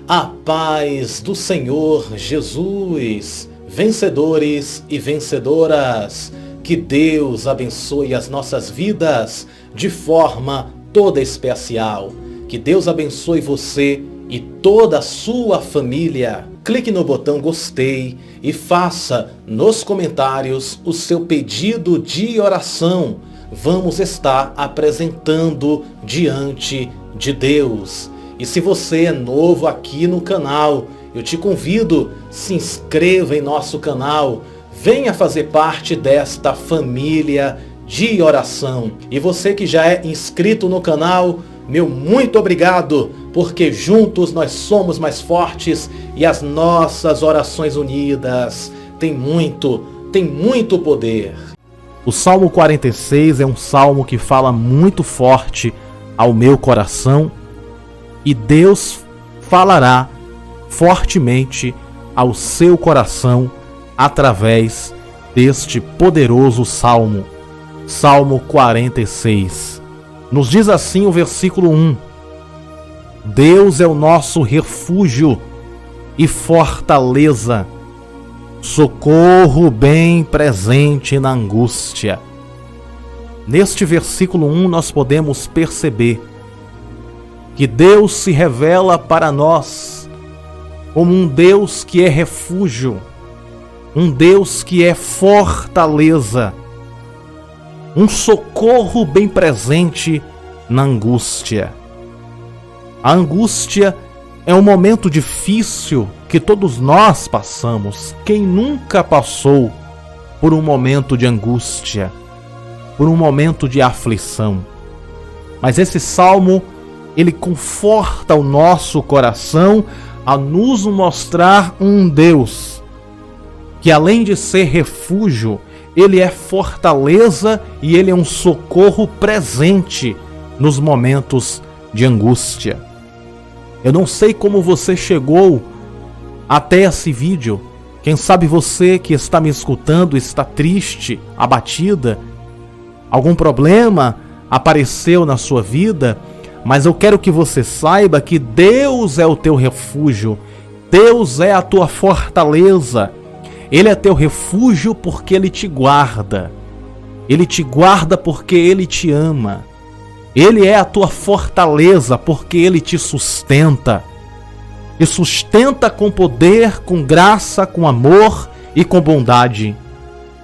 A paz do Senhor Jesus, vencedores e vencedoras, que Deus abençoe as nossas vidas de forma toda especial. Que Deus abençoe você e toda a sua família. Clique no botão gostei e faça nos comentários o seu pedido de oração. Vamos estar apresentando diante de Deus. E se você é novo aqui no canal, eu te convido, se inscreva em nosso canal, venha fazer parte desta família de oração. E você que já é inscrito no canal, meu muito obrigado, porque juntos nós somos mais fortes e as nossas orações unidas têm muito poder. O Salmo 46 é um salmo que fala muito forte ao meu coração. E Deus falará fortemente ao seu coração através deste poderoso salmo. Salmo 46. Nos diz assim o versículo 1. Deus é o nosso refúgio e fortaleza, socorro bem presente na angústia. Neste versículo 1 nós podemos perceber que Deus se revela para nós como um Deus que é refúgio, um Deus que é fortaleza, um socorro bem presente na angústia. A angústia é um momento difícil que todos nós passamos. Quem nunca passou por um momento de angústia, por um momento de aflição? Mas esse salmo, ele conforta o nosso coração a nos mostrar um Deus que, além de ser refúgio, ele é fortaleza e ele é um socorro presente nos momentos de angústia. Eu não sei como você chegou até esse vídeo. Quem sabe você que está me escutando está triste, abatida, algum problema apareceu na sua vida. Mas eu quero que você saiba que Deus é o teu refúgio, Deus é a tua fortaleza. Ele é teu refúgio porque Ele te guarda. Ele te guarda porque Ele te ama. Ele é a tua fortaleza porque Ele te sustenta. E sustenta com poder, com graça, com amor e com bondade.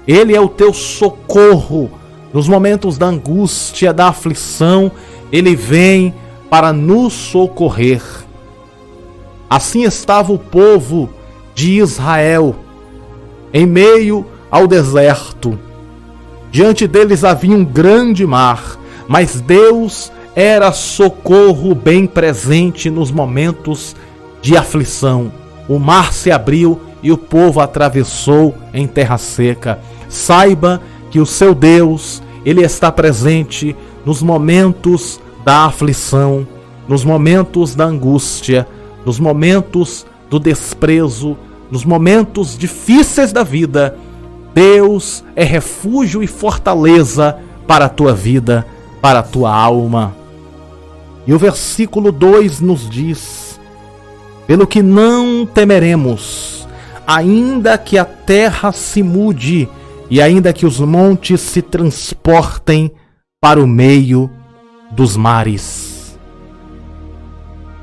Ele é o teu socorro nos momentos da angústia, da aflição. Ele vem para nos socorrer. Assim estava o povo de Israel em meio ao deserto. Diante deles havia um grande mar, mas Deus era socorro bem presente nos momentos de aflição. O mar se abriu e o povo atravessou em terra seca. Saiba que o seu Deus, Ele está presente nos momentos da aflição, nos momentos da angústia, nos momentos do desprezo, nos momentos difíceis da vida. Deus é refúgio e fortaleza para a tua vida, para a tua alma. E o versículo 2 nos diz: pelo que não temeremos, ainda que a terra se mude e ainda que os montes se transportem para o meio dos mares.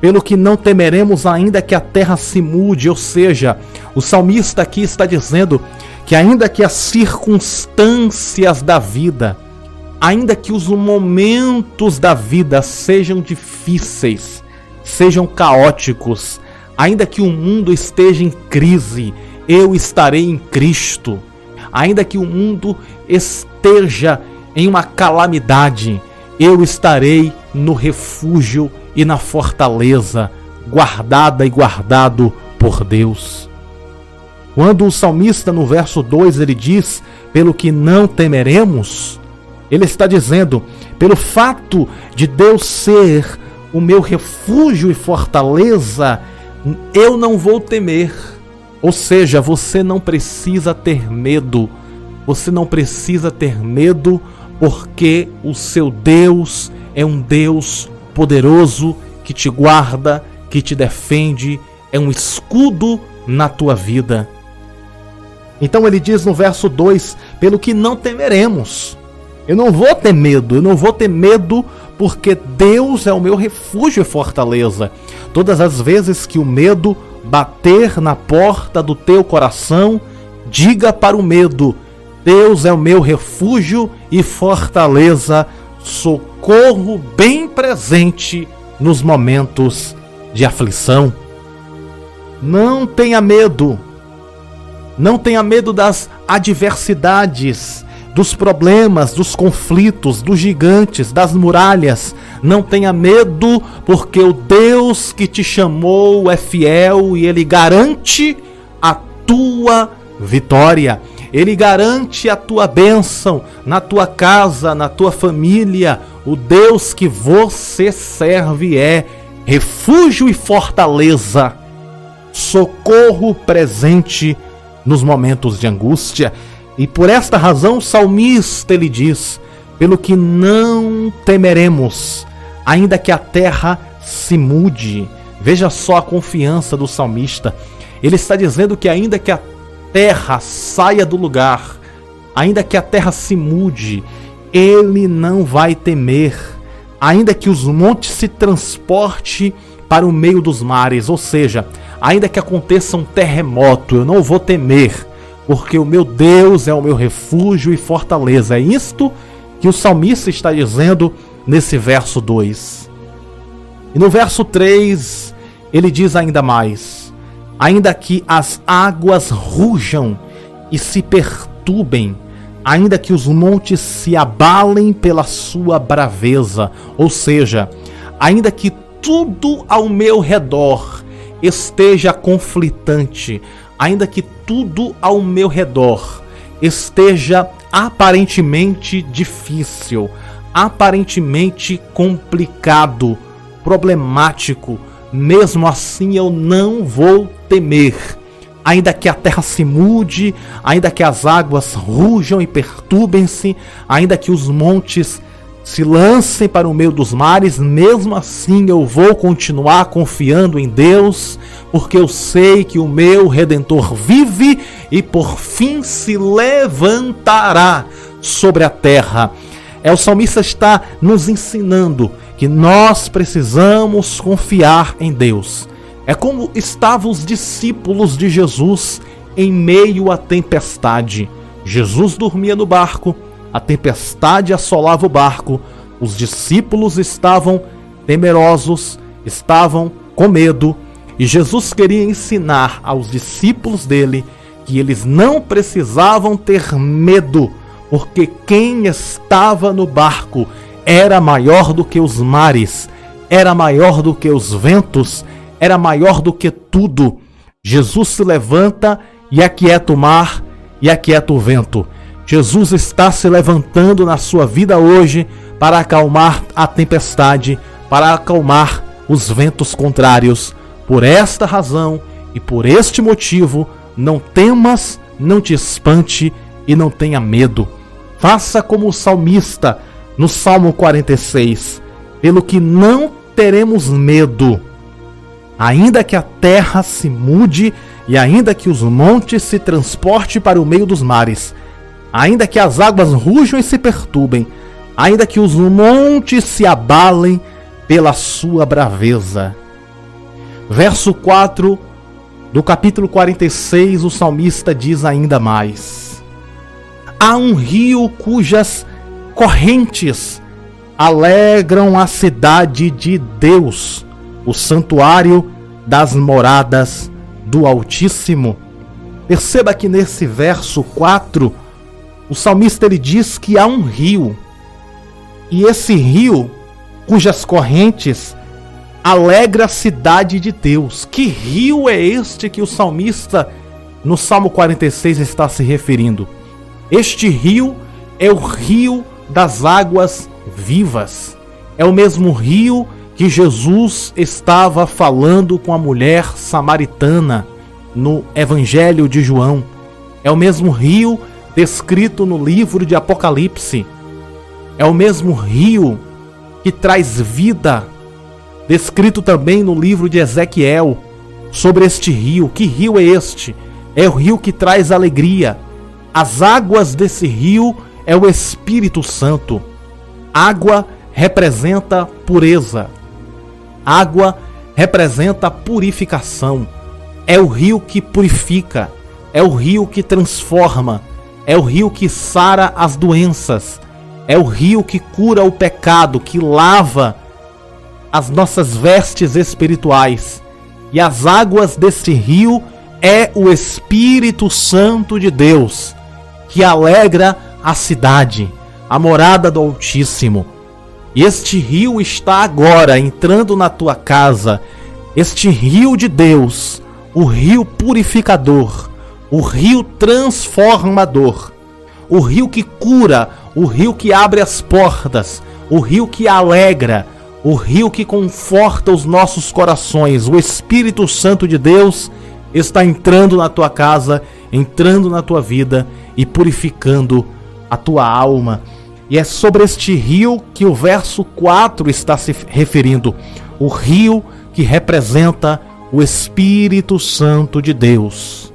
Pelo que não temeremos, ainda que a terra se mude, ou seja, o salmista aqui está dizendo que ainda que as circunstâncias da vida, ainda que os momentos da vida sejam difíceis, sejam caóticos, ainda que o mundo esteja em crise, eu estarei em Cristo. Ainda que o mundo esteja em uma calamidade, eu estarei no refúgio e na fortaleza, guardada e guardado por Deus. Quando o salmista no verso 2 ele diz, pelo que não temeremos, ele está dizendo, pelo fato de Deus ser o meu refúgio e fortaleza, eu não vou temer. Ou seja, você não precisa ter medo. Você não precisa ter medo porque o seu Deus é um Deus poderoso que te guarda, que te defende é um escudo na tua vida. Então ele diz no verso 2, pelo que não temeremos. Eu não vou ter medo porque Deus é o meu refúgio e fortaleza. Todas as vezes que o medo bater na porta do teu coração, diga para o medo: Deus é o meu refúgio e fortaleza, socorro bem presente nos momentos de aflição. Não tenha medo. Não tenha medo das adversidades, dos problemas, dos conflitos, dos gigantes, das muralhas. Não tenha medo, porque o Deus que te chamou é fiel e Ele garante a tua vitória. Ele garante a tua bênção na tua casa, na tua família. O Deus que você serve é refúgio e fortaleza, socorro presente nos momentos de angústia. E por esta razão o salmista ele diz: pelo que não temeremos, ainda que a terra se mude. Veja só a confiança do salmista. Ele está dizendo que ainda que a terra saia do lugar, ainda que a terra se mude, ele não vai temer. Ainda que os montes se transportem para o meio dos mares, ou seja, ainda que aconteça um terremoto, eu não vou temer, porque o meu Deus é o meu refúgio e fortaleza. É isto que o salmista está dizendo nesse verso 2. E no verso 3, ele diz ainda mais: ainda que as águas rujam e se perturbem, ainda que os montes se abalem pela sua braveza, ou seja, ainda que tudo ao meu redor esteja conflitante, ainda que tudo ao meu redor esteja aparentemente difícil, aparentemente complicado, problemático, mesmo assim eu não vou temer. Ainda que a terra se mude, ainda que as águas rujam e perturbem-se, ainda que os montes se lancem para o meio dos mares, mesmo assim eu vou continuar confiando em Deus, porque eu sei que o meu Redentor vive e por fim se levantará sobre a terra. O salmista está nos ensinando que nós precisamos confiar em Deus. É como estavam os discípulos de Jesus em meio à tempestade. Jesus dormia no barco, a tempestade assolava o barco, os discípulos estavam temerosos, estavam com medo, e Jesus queria ensinar aos discípulos dele que eles não precisavam ter medo, porque quem estava no barco era maior do que os mares, era maior do que os ventos, era maior do que tudo. Jesus se levanta e aquieta o mar e aquieta o vento. Jesus está se levantando na sua vida hoje para acalmar a tempestade, para acalmar os ventos contrários. Por esta razão e por este motivo, não temas, não te espante e não tenha medo. Faça como o salmista no Salmo 46. Pelo que não teremos medo, ainda que a terra se mude e ainda que os montes se transportem para o meio dos mares, ainda que as águas rujam e se perturbem, ainda que os montes se abalem pela sua braveza. Verso 4 do capítulo 46, o salmista diz ainda mais: há um rio cujas correntes alegram a cidade de Deus, o santuário das moradas do Altíssimo. Perceba que nesse verso 4, o salmista ele diz que há um rio, e esse rio, cujas correntes alegra a cidade de Deus. Que rio é este que o salmista no Salmo 46 está se referindo? Este rio é o rio das águas vivas. É o mesmo rio que Jesus estava falando com a mulher samaritana no Evangelho de João. É o mesmo rio descrito no livro de Apocalipse. É o mesmo rio que traz vida, descrito também no livro de Ezequiel. sobre este rio. Que rio é este? É o rio que traz alegria. As águas desse rio é o Espírito Santo. Água representa pureza. Água representa purificação. É o rio que purifica. É o rio que transforma. É o rio que sara as doenças. É o rio que cura o pecado, que lava as nossas vestes espirituais. E as águas desse rio é o Espírito Santo de Deus, que alegra a cidade, a morada do Altíssimo. E este rio está agora entrando na tua casa. Este rio de Deus, o rio purificador, o rio transformador, o rio que cura, o rio que abre as portas, o rio que alegra, o rio que conforta os nossos corações. O Espírito Santo de Deus está entrando na tua casa, entrando na tua vida e purificando a tua alma. E é sobre este rio que o verso 4 está se referindo. O rio que representa o Espírito Santo de Deus.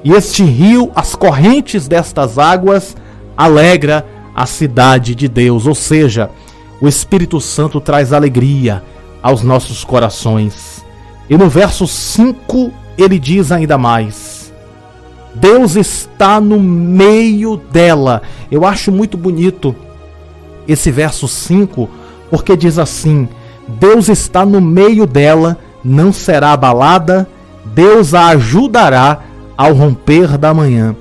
E este rio, as correntes destas águas, alegra a cidade de Deus. Ou seja, o Espírito Santo traz alegria aos nossos corações. E no verso 5 ele diz ainda mais: Deus está no meio dela. Eu acho muito bonito esse verso 5, porque diz assim: Deus está no meio dela, não será abalada, Deus a ajudará ao romper da manhã.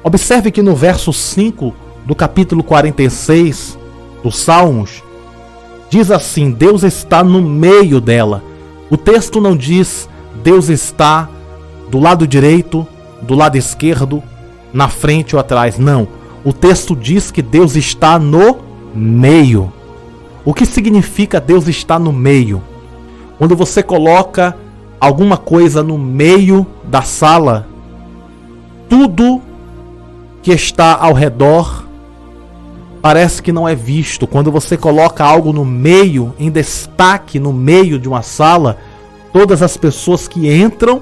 Observe que no verso 5 do capítulo 46 dos Salmos, diz assim: Deus está no meio dela. O texto não diz Deus está do lado direito, do lado esquerdo, na frente ou atrás. Não. O texto diz que Deus está no meio. O que significa Deus está no meio? Quando você coloca alguma coisa no meio da sala, tudo que está ao redor parece que não é visto. Quando você coloca algo no meio, em destaque no meio de uma sala, todas as pessoas que entram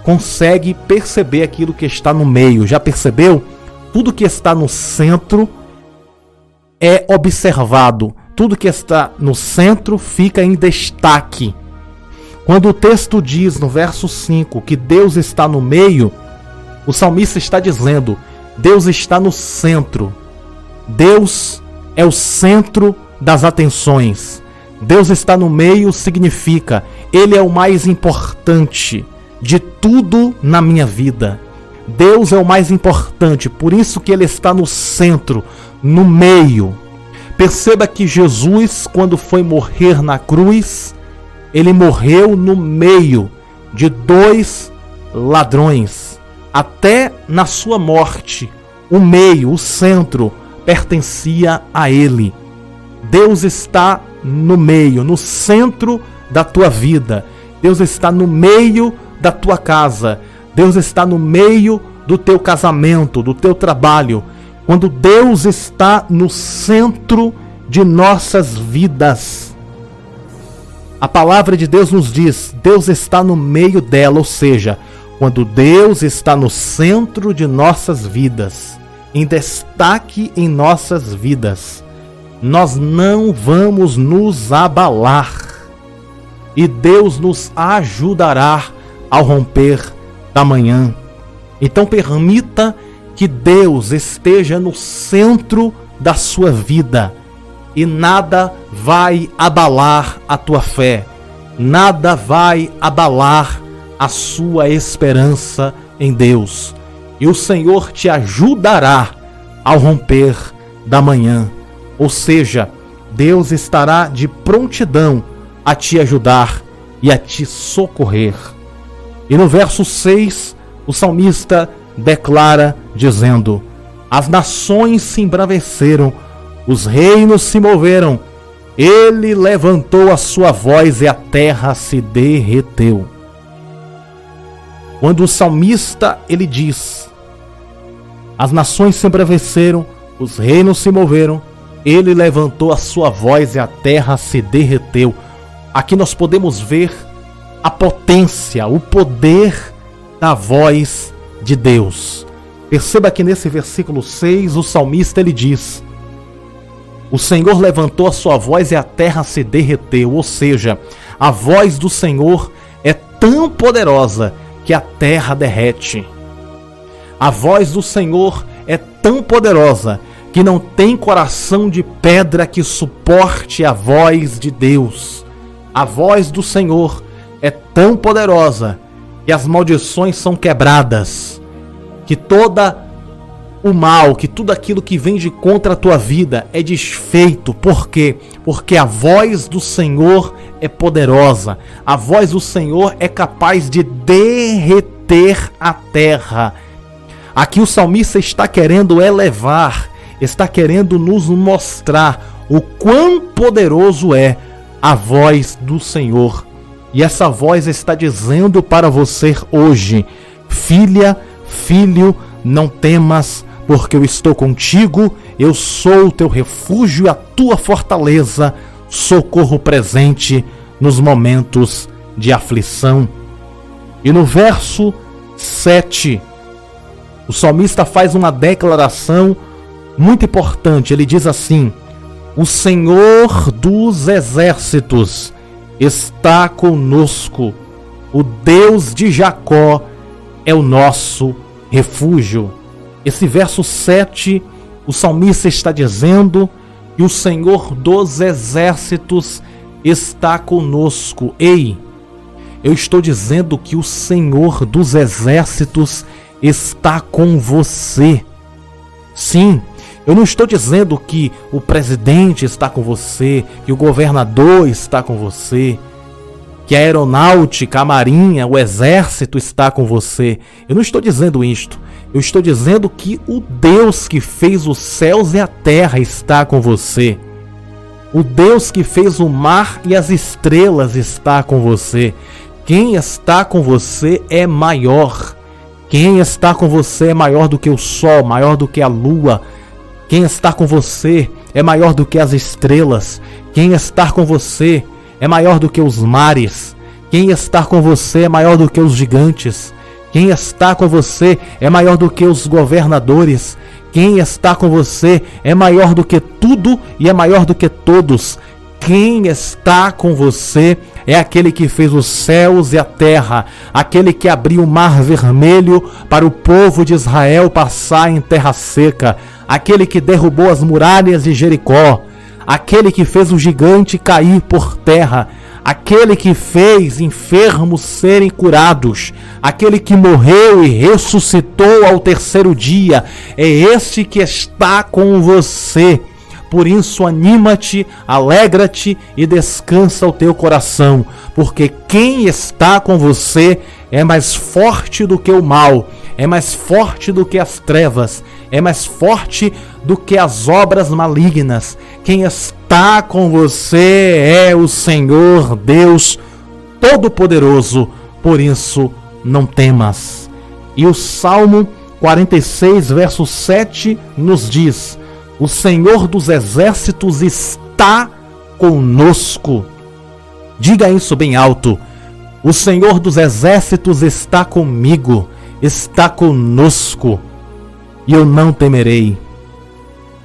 conseguem perceber aquilo que está no meio. Já percebeu? Tudo que está no centro é observado. Tudo que está no centro fica em destaque. Quando o texto diz no verso 5 que Deus está no meio, o salmista está dizendo: Deus está no centro. Deus é o centro das atenções. Deus está no meio significa Ele é o mais importante de tudo na minha vida. Deus é o mais importante, por isso que Ele está no centro, no meio. Perceba que Jesus, quando foi morrer na cruz, Ele morreu no meio de dois ladrões. Até na sua morte, o meio, o centro, pertencia a Ele. Deus está no meio, no centro da tua vida. Deus está no meio da tua casa. Deus está no meio do teu casamento, do teu trabalho. Quando Deus está no centro de nossas vidas, a palavra de Deus nos diz: Deus está no meio dela. Ou seja, quando Deus está no centro de nossas vidas, em destaque em nossas vidas, nós não vamos nos abalar. E Deus nos ajudará ao romper da manhã. Então permita que Deus esteja no centro da sua vida. E nada vai abalar a tua fé. Nada vai abalar a sua esperança em Deus. E o Senhor te ajudará ao romper da manhã. Ou seja, Deus estará de prontidão a te ajudar e a te socorrer. E no verso 6, o salmista declara dizendo: As nações se embraveceram, os reinos se moveram, Ele levantou a sua voz e a terra se derreteu. Quando o salmista ele diz: As nações se embraveceram, os reinos se moveram, Ele levantou a sua voz e a terra se derreteu. Aqui nós podemos ver a potência, o poder da voz de Deus. Perceba que nesse versículo 6, o salmista ele diz: o Senhor levantou a sua voz e a terra se derreteu. Ou seja, a voz do Senhor é tão poderosa que a terra derrete. A voz do Senhor é tão poderosa que não tem coração de pedra que suporte a voz de Deus. A voz do Senhor é tão poderosa que as maldições são quebradas, que todo o mal, que tudo aquilo que vem de contra a tua vida é desfeito. Por quê? Porque a voz do Senhor é poderosa. A voz do Senhor é capaz de derreter a terra. Aqui o salmista está querendo elevar, está querendo nos mostrar o quão poderoso é a voz do Senhor. E essa voz está dizendo para você hoje: filha, filho, não temas, porque eu estou contigo, eu sou o teu refúgio, a tua fortaleza, socorro presente nos momentos de aflição. E no verso 7, o salmista faz uma declaração muito importante. Ele diz assim: o Senhor dos exércitos está conosco, o Deus de Jacó é o nosso refúgio. Esse verso 7, o salmista está dizendo que o Senhor dos exércitos está conosco. Ei, eu estou dizendo que o Senhor dos exércitos está com você. Sim, eu não estou dizendo que o presidente está com você, que o governador está com você, que a aeronáutica, a marinha, o exército está com você. Eu não estou dizendo isto. Eu estou dizendo que o Deus que fez os céus e a terra está com você. O Deus que fez o mar e as estrelas está com você. Quem está com você é maior. Quem está com você é maior do que o sol, maior do que a lua. Quem está com você é maior do que as estrelas. Quem está com você é maior do que os mares. Quem está com você é maior do que os gigantes. Quem está com você é maior do que os governadores. Quem está com você é maior do que tudo e é maior do que todos. Quem está com você é aquele que fez os céus e a terra, aquele que abriu o mar vermelho para o povo de Israel passar em terra seca, aquele que derrubou as muralhas de Jericó, aquele que fez o gigante cair por terra, aquele que fez enfermos serem curados, aquele que morreu e ressuscitou ao terceiro dia, é este que está com você. Por isso anima-te, alegra-te e descansa o teu coração, porque quem está com você é mais forte do que o mal, é mais forte do que as trevas, é mais forte do que as obras malignas. Quem está com você é o Senhor Deus Todo-Poderoso, por isso não temas. E o Salmo 46, verso 7 nos diz: o Senhor dos exércitos está conosco. Diga isso bem alto: o Senhor dos exércitos está comigo, está conosco, e eu não temerei.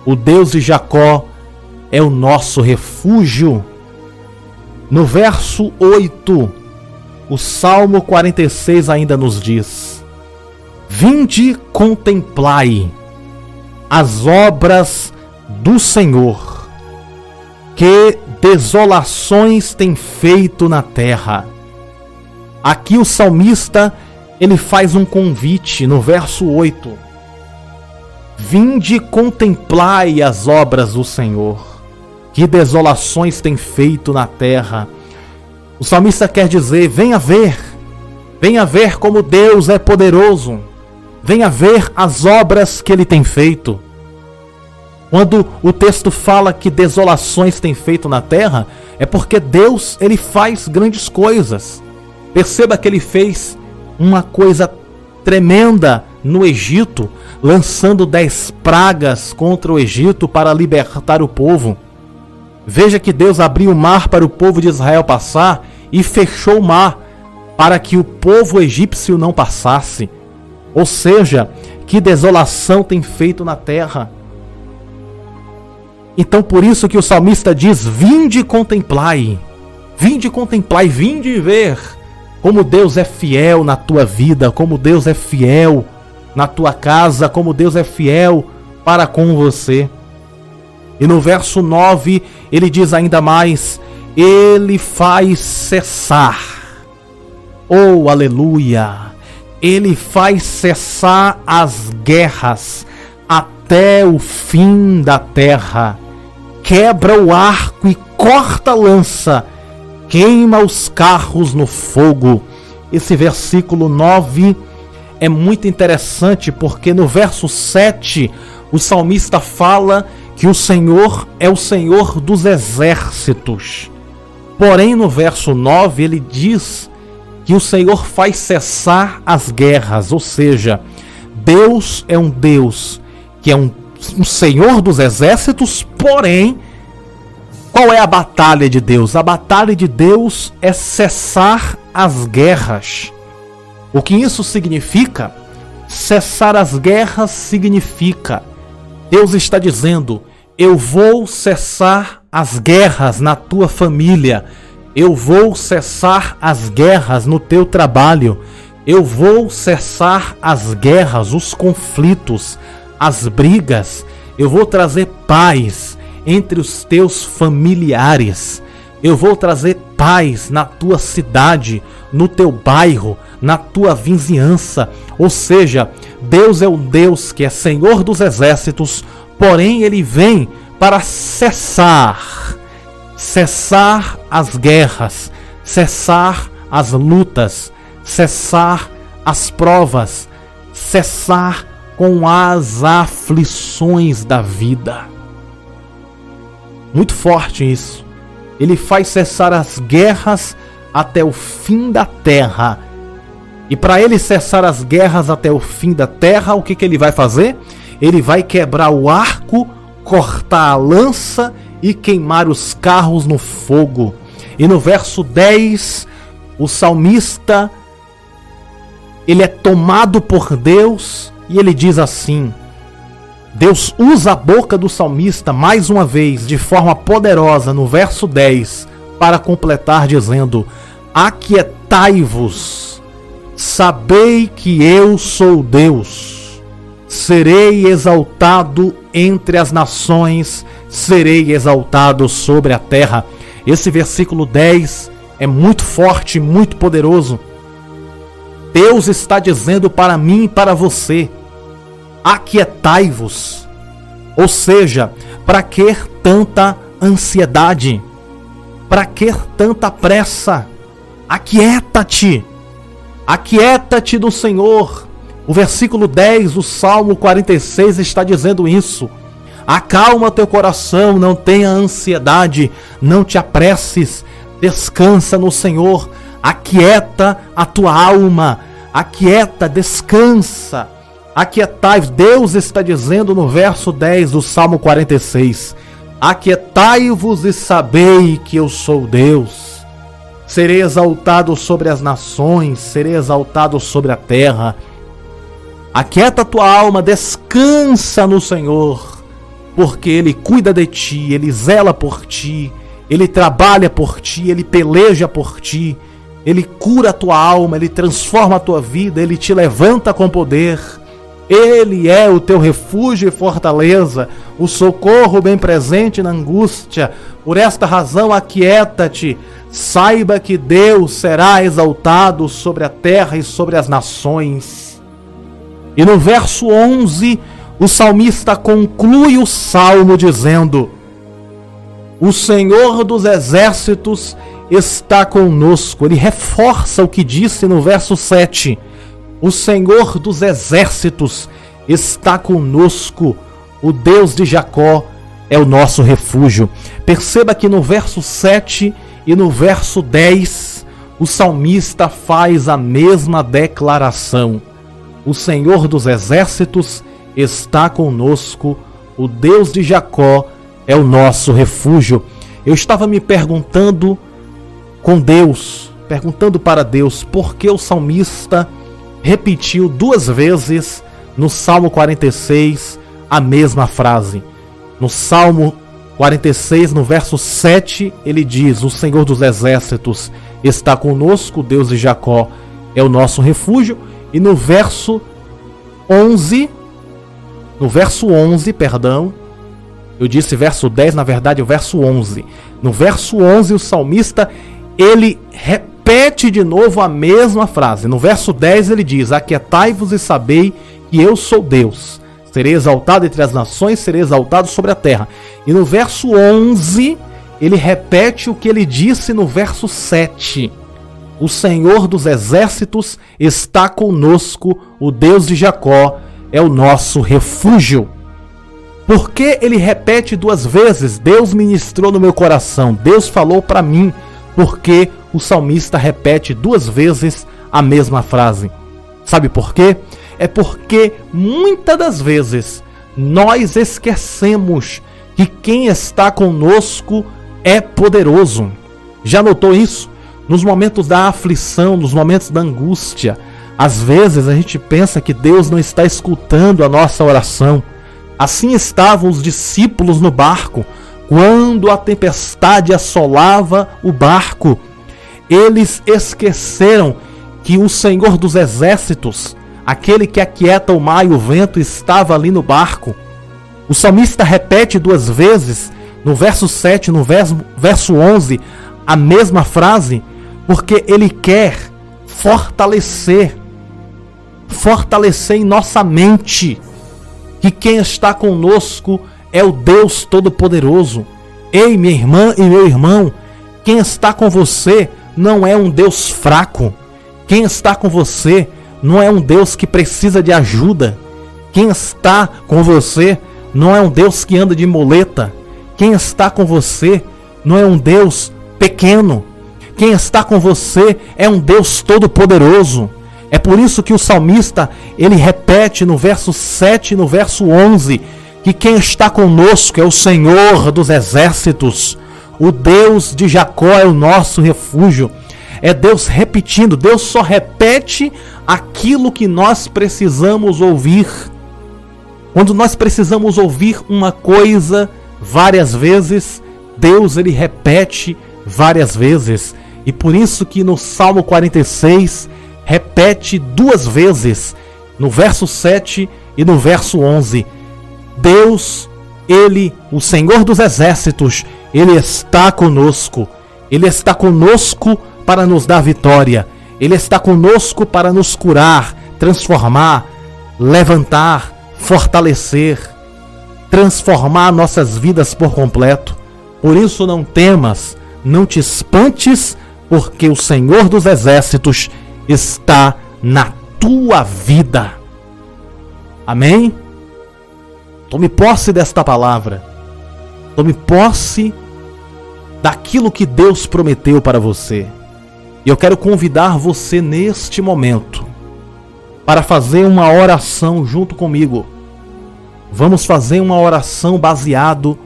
O Deus de Jacó é o nosso refúgio. No verso 8, o Salmo 46 ainda nos diz: vinde contemplai as obras do Senhor, que desolações tem feito na terra. Aqui o salmista ele faz um convite no verso 8. Vinde contemplai as obras do Senhor, que desolações tem feito na terra. O salmista quer dizer: venha ver como Deus é poderoso. Venha ver as obras que ele tem feito. Quando o texto fala que desolações tem feito na terra, é porque Deus ele faz grandes coisas. Perceba que ele fez uma coisa tremenda no Egito, lançando 10 pragas contra o Egito para libertar o povo. Veja que Deus abriu o mar para o povo de Israel passar e fechou o mar. para que o povo egípcio não passasse. Ou seja, que desolação tem feito na terra. Então por isso que o salmista diz: vinde e contemplai, vinde e ver como Deus é fiel na tua vida, como Deus é fiel na tua casa, como Deus é fiel para com você. E no verso 9 ele diz ainda mais: ele faz cessar. Oh, aleluia! Ele faz cessar as guerras até o fim da terra. Quebra o arco e corta a lança, queima os carros no fogo. Esse versículo 9 é muito interessante, porque no verso 7 o salmista fala que o Senhor é o Senhor dos exércitos. Porém, no verso 9 ele diz que o Senhor faz cessar as guerras, ou seja, Deus é um Deus que é um Senhor dos exércitos. Porém, qual é a batalha de Deus? A batalha de Deus é cessar as guerras. O que isso significa? Cessar as guerras significa: Deus está dizendo, eu vou cessar as guerras na tua família, eu vou cessar as guerras no teu trabalho, eu vou cessar as guerras, os conflitos, as brigas, eu vou trazer paz entre os teus familiares, eu vou trazer paz na tua cidade, no teu bairro, na tua vizinhança. Ou seja, Deus é um Deus que é Senhor dos exércitos, porém ele vem para cessar as guerras, cessar as lutas, cessar as provas, cessar com as aflições da vida. Muito forte isso. Ele faz cessar as guerras até o fim da terra. E para ele cessar as guerras até o fim da terra, o que ele vai fazer? Ele vai quebrar o arco, cortar a lança e queimar os carros no fogo. E no verso 10, o salmista, ele é tomado por Deus e ele diz assim: Deus usa a boca do salmista mais uma vez, de forma poderosa, no verso 10, para completar dizendo: aquietai-vos, sabei que eu sou Deus, serei exaltado entre as nações, serei exaltado sobre a terra. Esse versículo 10 é muito forte, muito poderoso. Deus está dizendo para mim e para você: aquietai-vos. Ou seja, para que tanta ansiedade? Para que tanta pressa? Aquieta-te. Aquieta-te do Senhor. O versículo 10 do Salmo 46 está dizendo isso. Acalma teu coração, não tenha ansiedade, não te apresses, descansa no Senhor, aquieta a tua alma, aquieta, descansa, aquietai. Deus está dizendo no verso 10 do Salmo 46, aquietai-vos e sabei que eu sou Deus, serei exaltado sobre as nações, serei exaltado sobre a terra. Aquieta a tua alma, descansa no Senhor, porque Ele cuida de ti, Ele zela por ti, Ele trabalha por ti, Ele peleja por ti, Ele cura a tua alma, Ele transforma a tua vida, Ele te levanta com poder. Ele é o teu refúgio e fortaleza, o socorro bem presente na angústia. Por esta razão, aquieta-te, saiba que Deus será exaltado sobre a terra e sobre as nações. E no verso 11, o salmista conclui o salmo dizendo: o Senhor dos exércitos está conosco. Ele reforça o que disse no verso 7. O Senhor dos exércitos está conosco. O Deus de Jacó é o nosso refúgio. Perceba que no verso 7 e no verso 10, o salmista faz a mesma declaração. O Senhor dos exércitos está conosco, o Deus de Jacó é o nosso refúgio. Eu estava me perguntando com Deus, perguntando para Deus por que o salmista repetiu 2 vezes no Salmo 46 a mesma frase. No Salmo 46, no verso 7, ele diz: o Senhor dos Exércitos está conosco, o Deus de Jacó é o nosso refúgio. E no verso 11, eu disse verso 10, na verdade é o verso 11. No verso 11, o salmista, ele repete de novo a mesma frase. No verso 10 ele diz: aquietai-vos e sabei que eu sou Deus. Serei exaltado entre as nações, serei exaltado sobre a terra. E no verso 11, ele repete o que ele disse no verso 7. O Senhor dos Exércitos está conosco, o Deus de Jacó é o nosso refúgio. Por que ele repete 2 vezes? Deus ministrou no meu coração, Deus falou para mim. Porque o salmista repete 2 vezes a mesma frase. Sabe por quê? É porque muitas das vezes nós esquecemos que quem está conosco é poderoso. Já notou isso? Nos momentos da aflição, nos momentos da angústia, às vezes a gente pensa que Deus não está escutando a nossa oração. Assim estavam os discípulos no barco, quando a tempestade assolava o barco. Eles esqueceram que o Senhor dos Exércitos, aquele que aquieta o mar e o vento, estava ali no barco. O salmista repete 2 vezes, no verso 7 e no verso 11, a mesma frase, porque ele quer fortalecer em nossa mente que quem está conosco é o Deus Todo-Poderoso. Ei, minha irmã e meu irmão, quem está com você não é um Deus fraco. Quem está com você não é um Deus que precisa de ajuda. Quem está com você não é um Deus que anda de muleta. Quem está com você não é um Deus pequeno. Quem está com você é um Deus Todo-Poderoso. É por isso que o salmista, ele repete no verso 7 e no verso 11, que quem está conosco é o Senhor dos Exércitos. O Deus de Jacó é o nosso refúgio. É Deus repetindo. Deus só repete aquilo que nós precisamos ouvir. Quando nós precisamos ouvir uma coisa várias vezes, Deus ele repete várias vezes. E por isso que no Salmo 46 repete 2 vezes, no verso 7 e no verso 11. Deus, ele, o Senhor dos Exércitos, ele está conosco. Ele está conosco para nos dar vitória. Ele está conosco para nos curar, transformar, levantar, fortalecer, transformar nossas vidas por completo. Por isso não temas, não te espantes, porque o Senhor dos Exércitos está na tua vida. Amém? Tome posse desta palavra. Tome posse daquilo que Deus prometeu para você. E eu quero convidar você neste momento para fazer uma oração junto comigo. Vamos fazer uma oração baseado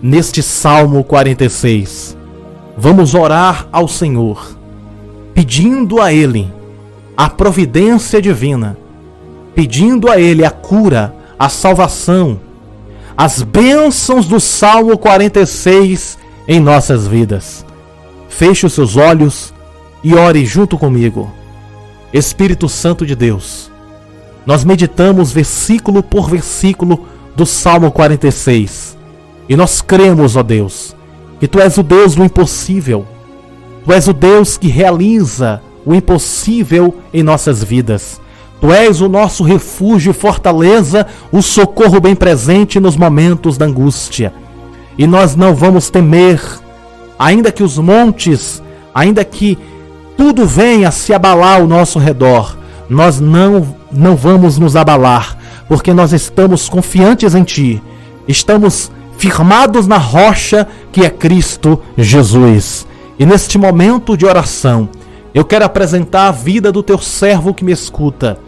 neste Salmo 46. Vamos orar ao Senhor, pedindo a Ele a providência divina, pedindo a Ele a cura, a salvação, as bênçãos do Salmo 46 em nossas vidas. Feche os seus olhos e ore junto comigo. Espírito Santo de Deus, nós meditamos versículo por versículo do Salmo 46 e nós cremos, ó Deus, que Tu és o Deus do impossível. Tu és o Deus que realiza o impossível em nossas vidas. Tu és o nosso refúgio e fortaleza, o socorro bem presente nos momentos da angústia. E nós não vamos temer, ainda que os montes, ainda que tudo venha se abalar ao nosso redor, nós não vamos nos abalar, porque nós estamos confiantes em Ti. Estamos firmados na rocha que é Cristo Jesus. E neste momento de oração, eu quero apresentar a vida do Teu servo que me escuta,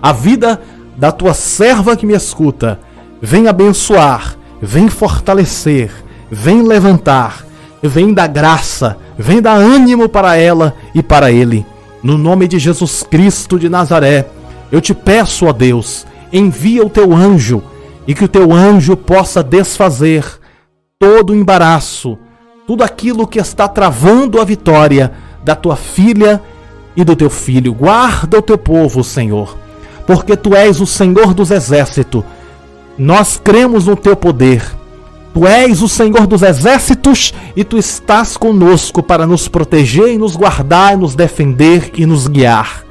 a vida da Tua serva que me escuta. Vem abençoar, vem fortalecer, vem levantar, vem dar graça, vem dar ânimo para ela e para ele. No nome de Jesus Cristo de Nazaré, eu te peço, ó Deus, envia o teu anjo e que o teu anjo possa desfazer todo o embaraço, tudo aquilo que está travando a vitória da tua filha e do teu filho. Guarda o teu povo, Senhor, porque tu és o Senhor dos exércitos. Nós cremos no teu poder. Tu és o Senhor dos exércitos e tu estás conosco para nos proteger e nos guardar, e nos defender e nos guiar.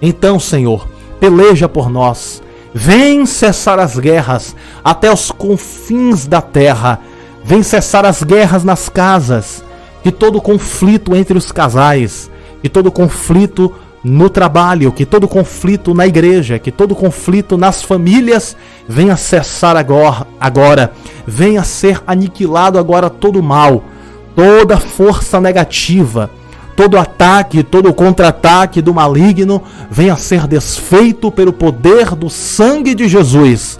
Então, Senhor, peleja por nós. Vem cessar as guerras até os confins da terra. Vem cessar as guerras nas casas. Que todo conflito entre os casais, que todo conflito no trabalho, que todo conflito na igreja, que todo conflito nas famílias venha cessar agora, venha ser aniquilado agora todo o mal, toda força negativa, todo ataque, todo contra-ataque do maligno venha ser desfeito pelo poder do sangue de Jesus.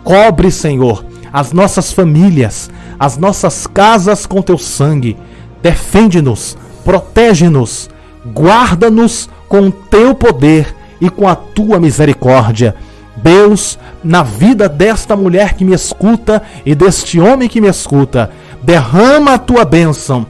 Cobre, Senhor, as nossas famílias, as nossas casas com teu sangue. Defende-nos, protege-nos, guarda-nos com o teu poder e com a tua misericórdia. Deus, na vida desta mulher que me escuta e deste homem que me escuta, derrama a tua bênção,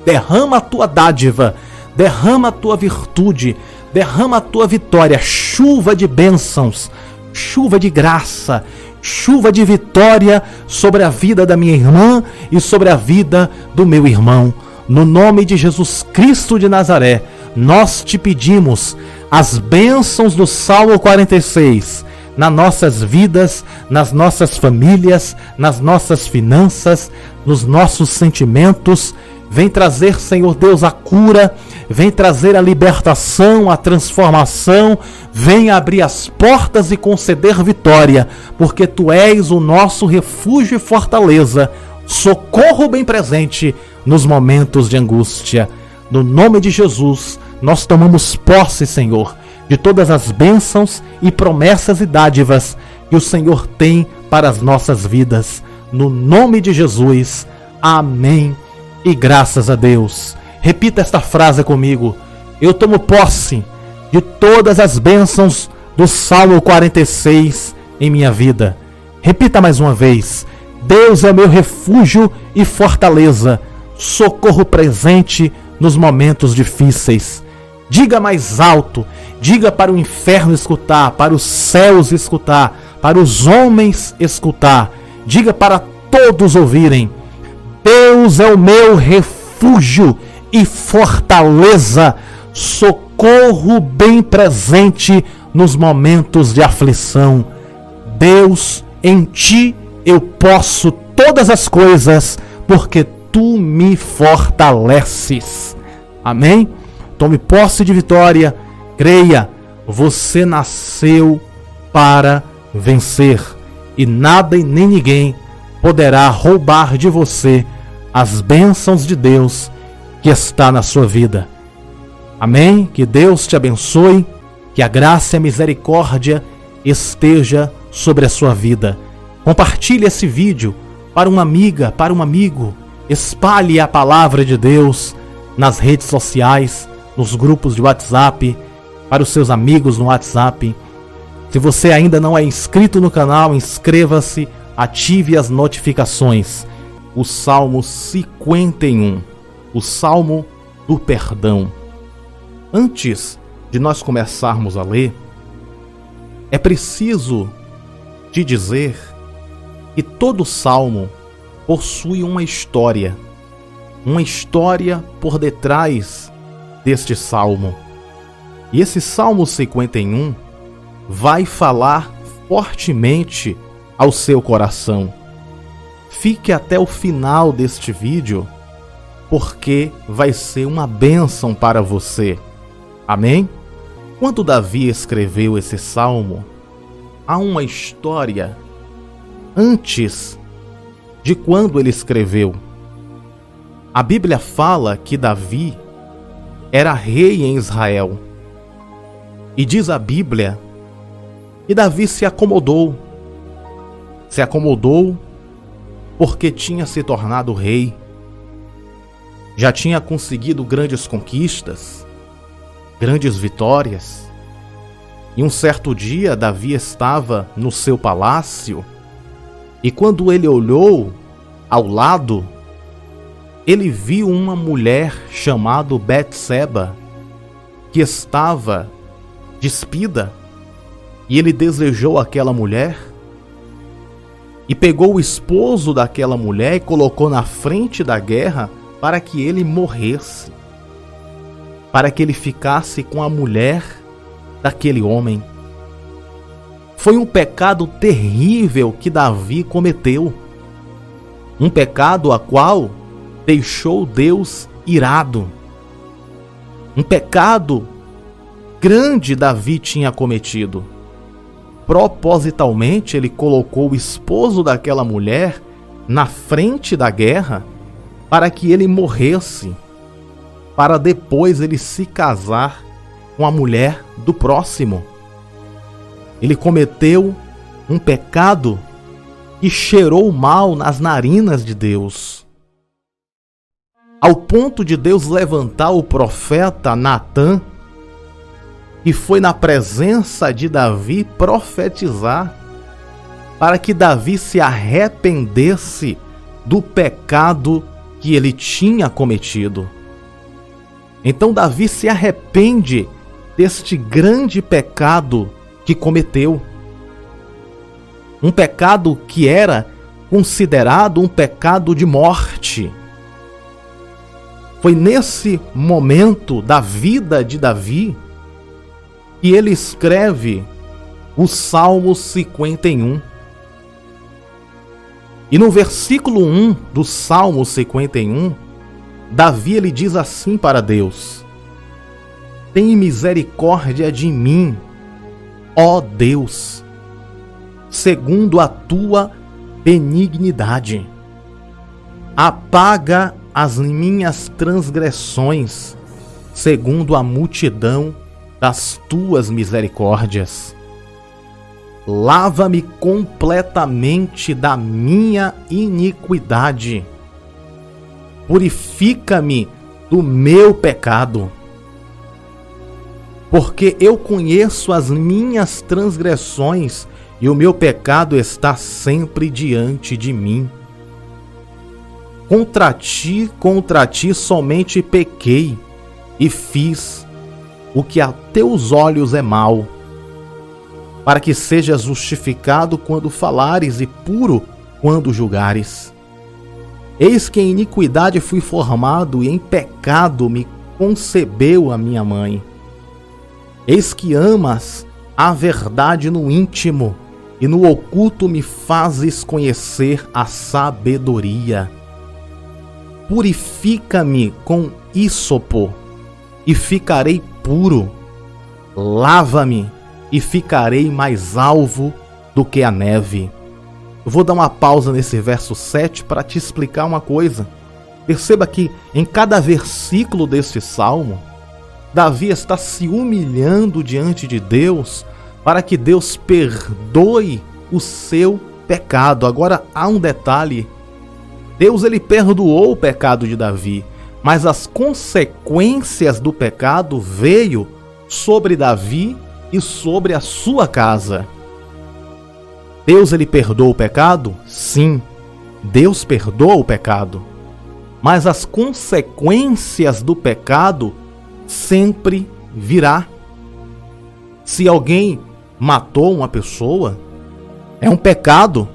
derrama a tua dádiva, derrama a tua virtude, derrama a tua vitória, chuva de bênçãos, chuva de graça, chuva de vitória sobre a vida da minha irmã e sobre a vida do meu irmão. No nome de Jesus Cristo de Nazaré, nós te pedimos as bênçãos do Salmo 46 nas nossas vidas, nas nossas famílias, nas nossas finanças, nos nossos sentimentos. Vem trazer, Senhor Deus, a cura, vem trazer a libertação, a transformação, vem abrir as portas e conceder vitória, porque tu és o nosso refúgio e fortaleza, socorro bem presente nos momentos de angústia. No nome de Jesus, nós tomamos posse, Senhor, de todas as bênçãos e promessas e dádivas que o Senhor tem para as nossas vidas. No nome de Jesus, amém e graças a Deus. Repita esta frase comigo: eu tomo posse de todas as bênçãos do Salmo 46 em minha vida. Repita mais uma vez: Deus é o meu refúgio e fortaleza, socorro presente nos momentos difíceis. Diga mais alto, diga para o inferno escutar, para os céus escutar, para os homens escutar. Diga para todos ouvirem: Deus é o meu refúgio e fortaleza, socorro bem presente nos momentos de aflição. Deus, em ti eu posso todas as coisas, porque tu me fortaleces. Amém? Tome posse de vitória, creia, você nasceu para vencer e nada e nem ninguém poderá roubar de você as bênçãos de Deus que está na sua vida. Amém? Que Deus te abençoe, que a graça e a misericórdia esteja sobre a sua vida. Compartilhe esse vídeo para uma amiga, para um amigo. Espalhe a palavra de Deus nas redes sociais, nos grupos de WhatsApp, para os seus amigos no WhatsApp. Se você ainda não é inscrito no canal, inscreva-se, ative as notificações. O Salmo 51, o Salmo do Perdão. Antes de nós começarmos a ler, é preciso te dizer que todo salmo possui uma história por detrás deste salmo. E esse Salmo 51 vai falar fortemente ao seu coração. Fique até o final deste vídeo, porque vai ser uma bênção para você. Amém? Quando Davi escreveu esse salmo, há uma história antes de quando ele escreveu. A Bíblia fala que Davi era rei em Israel. E diz a Bíblia que Davi se acomodou. Se acomodou porque tinha se tornado rei. já tinha conseguido grandes conquistas, grandes vitórias. E um certo dia Davi estava no seu palácio e quando ele olhou ao lado, ele viu uma mulher chamada Betseba que estava despida e ele desejou aquela mulher e pegou o esposo daquela mulher e colocou na frente da guerra para que ele morresse, para que ele ficasse com a mulher daquele homem. Foi um pecado terrível que Davi cometeu, um pecado a qual deixou Deus irado, um pecado grande Davi tinha cometido. Propositalmente ele colocou o esposo daquela mulher na frente da guerra para que ele morresse, para depois ele se casar com a mulher do próximo. Ele cometeu um pecado que cheirou mal nas narinas de Deus, ao ponto de Deus levantar o profeta Natã, que foi na presença de Davi profetizar, para que Davi se arrependesse do pecado que ele tinha cometido. Então Davi se arrepende deste grande pecado que cometeu. Um pecado que era considerado um pecado de morte. Foi nesse momento da vida de Davi que ele escreve o Salmo 51. E no versículo 1 do Salmo 51, Davi ele diz assim para Deus: tem misericórdia de mim, ó Deus, segundo a tua benignidade. Apaga as minhas transgressões, segundo a multidão das tuas misericórdias. Lava-me completamente da minha iniquidade. Purifica-me do meu pecado. Porque eu conheço as minhas transgressões e o meu pecado está sempre diante de mim. Contra ti somente pequei e fiz o que a teus olhos é mal, para que sejas justificado quando falares e puro quando julgares. Eis que em iniquidade fui formado e em pecado me concebeu a minha mãe. Eis que amas a verdade no íntimo e no oculto me fazes conhecer a sabedoria. Purifica-me com ísopo e ficarei puro. Lava-me e ficarei mais alvo do que a neve. Eu vou dar uma pausa nesse verso 7 para te explicar uma coisa. Perceba que em cada versículo deste salmo, Davi está se humilhando diante de Deus para que Deus perdoe o seu pecado. Agora há um detalhe: Deus ele perdoou o pecado de Davi, mas as consequências do pecado veio sobre Davi e sobre a sua casa. Deus ele perdoa o pecado? Sim, Deus perdoa o pecado. Mas as consequências do pecado sempre virá. Se alguém matou uma pessoa, é um pecado.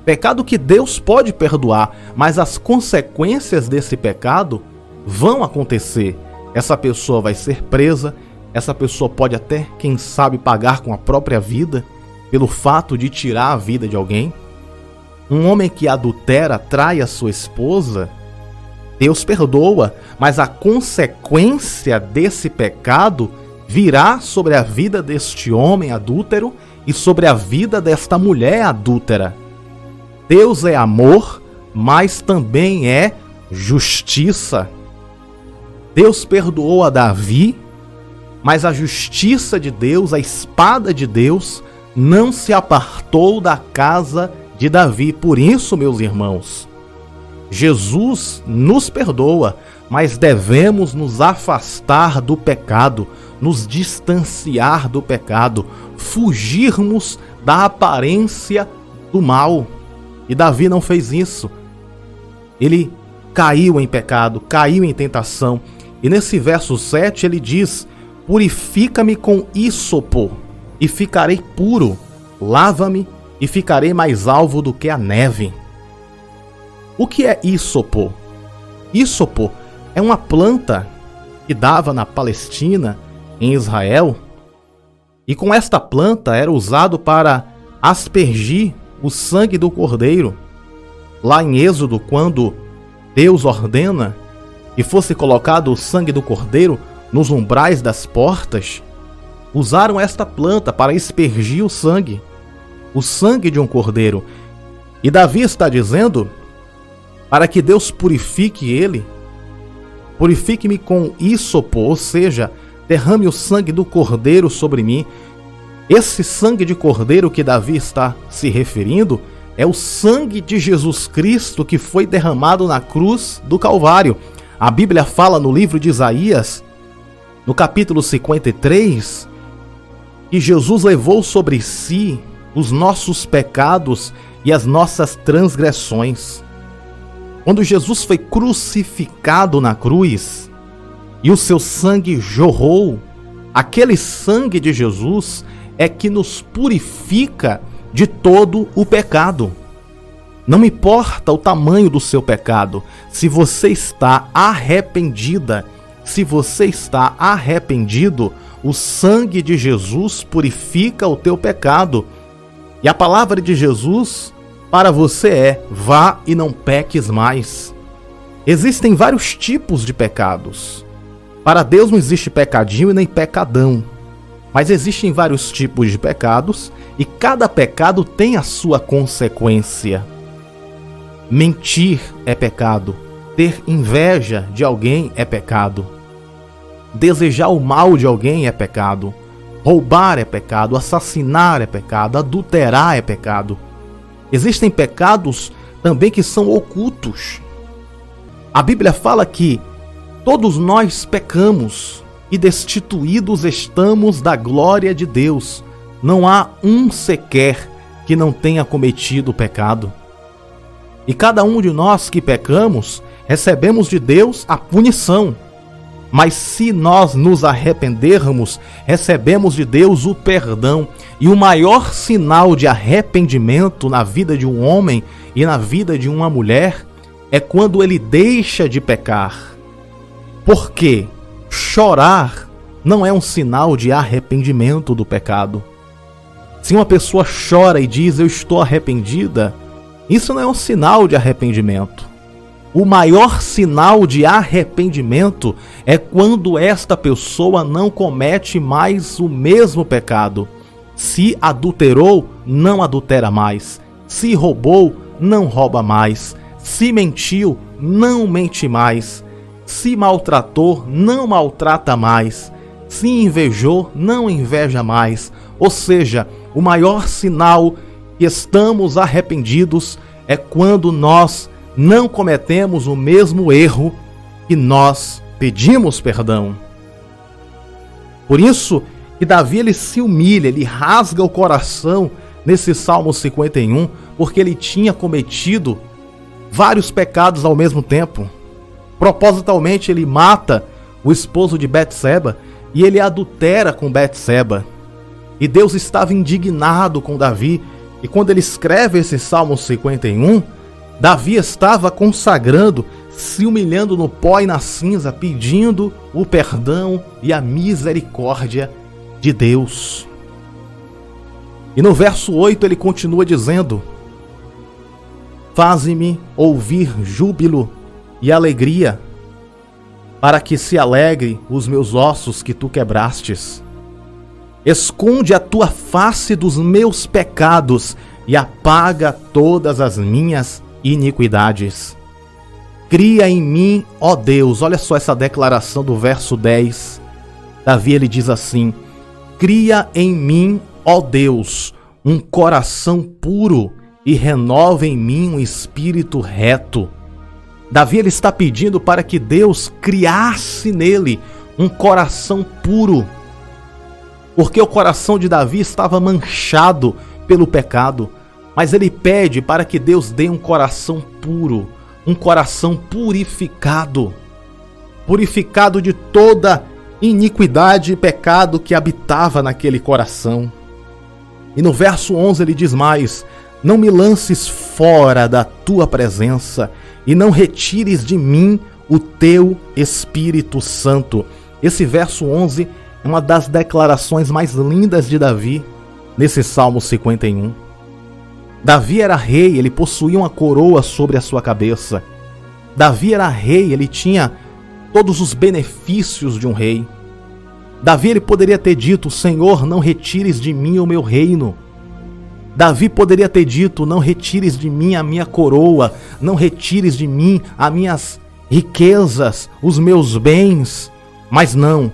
Pecado que Deus pode perdoar, mas as consequências desse pecado vão acontecer. Essa pessoa vai ser presa, essa pessoa pode até, quem sabe, pagar com a própria vida pelo fato de tirar a vida de alguém. Um homem que adultera, trai a sua esposa, Deus perdoa, mas a consequência desse pecado virá sobre a vida deste homem adúltero e sobre a vida desta mulher adúltera. Deus é amor, mas também é justiça. Deus perdoou a Davi, mas a justiça de Deus, a espada de Deus, não se apartou da casa de Davi. Por isso, meus irmãos, Jesus nos perdoa, mas devemos nos afastar do pecado, nos distanciar do pecado, fugirmos da aparência do mal. E Davi não fez isso. Ele caiu em pecado, caiu em tentação. E nesse verso 7 ele diz: purifica-me com ísopo e ficarei puro, lava-me e ficarei mais alvo do que a neve. O que é ísopo? Ísopo é uma planta que dava na Palestina, em Israel, e com esta planta era usado para aspergir o sangue do cordeiro. Lá em Êxodo, quando Deus ordena que fosse colocado o sangue do cordeiro nos umbrais das portas, usaram esta planta para aspergir o sangue de um cordeiro. E Davi está dizendo para que Deus purifique ele, purifique-me com ísopo, ou seja, derrame o sangue do cordeiro sobre mim. Esse sangue de cordeiro que Davi está se referindo é o sangue de Jesus Cristo que foi derramado na cruz do Calvário. A Bíblia fala no livro de Isaías, no capítulo 53, que Jesus levou sobre si os nossos pecados e as nossas transgressões. Quando Jesus foi crucificado na cruz e o seu sangue jorrou, aquele sangue de Jesus é que nos purifica de todo o pecado. Não importa o tamanho do seu pecado, se você está arrependida, se você está arrependido, o sangue de Jesus purifica o teu pecado. E a palavra de Jesus para você é: vá e não peques mais. Existem vários tipos de pecados. Para Deus não existe pecadinho e nem pecadão. Mas existem vários tipos de pecados e cada pecado tem a sua consequência. Mentir é pecado. Ter inveja de alguém é pecado. Desejar o mal de alguém é pecado. Roubar é pecado. Assassinar é pecado. Adulterar é pecado. Existem pecados também que são ocultos. A Bíblia fala que todos nós pecamos e destituídos estamos da glória de Deus. Não há um sequer que não tenha cometido pecado. E cada um de nós que pecamos, recebemos de Deus a punição. Mas se nós nos arrependermos, recebemos de Deus o perdão. E o maior sinal de arrependimento na vida de um homem e na vida de uma mulher é quando ele deixa de pecar. Porque chorar não é um sinal de arrependimento do pecado. Se uma pessoa chora e diz: eu estou arrependida, isso não é um sinal de arrependimento. O maior sinal de arrependimento é quando esta pessoa não comete mais o mesmo pecado. Se adulterou, não adultera mais. Se roubou, não rouba mais. Se mentiu, não mente mais. Se maltratou, não maltrata mais. Se invejou, não inveja mais. Ou seja, o maior sinal que estamos arrependidos é quando nós não cometemos o mesmo erro que nós pedimos perdão. Por isso que Davi ele se humilha, ele rasga o coração nesse Salmo 51, porque ele tinha cometido vários pecados ao mesmo tempo. Propositalmente ele mata o esposo de Betseba e ele adultera com Betseba. E Deus estava indignado com Davi, e quando ele escreve esse Salmo 51, Davi estava consagrando, se humilhando no pó e na cinza, pedindo o perdão e a misericórdia de Deus. E no verso 8 ele continua dizendo: faze-me ouvir júbilo e alegria, para que se alegre os meus ossos que tu quebrastes. Esconde a tua face dos meus pecados e apaga todas as minhas iniquidades. Cria em mim, ó Deus. Olha só essa declaração do verso 10. Davi ele diz assim: cria em mim, ó Deus, um coração puro e renova em mim um espírito reto. Davi ele está pedindo para que Deus criasse nele um coração puro, porque o coração de Davi estava manchado pelo pecado, mas ele pede para que Deus dê um coração puro, um coração purificado, purificado de toda iniquidade e pecado que habitava naquele coração. E no verso 11 ele diz mais: não me lances fora da tua presença e não retires de mim o teu Espírito Santo. Esse verso 11 é uma das declarações mais lindas de Davi nesse Salmo 51. Davi era rei, ele possuía uma coroa sobre a sua cabeça. Davi era rei, ele tinha todos os benefícios de um rei. Davi ele poderia ter dito: Senhor, não retires de mim o meu reino. Davi poderia ter dito: não retires de mim a minha coroa, não retires de mim as minhas riquezas, os meus bens. Mas não,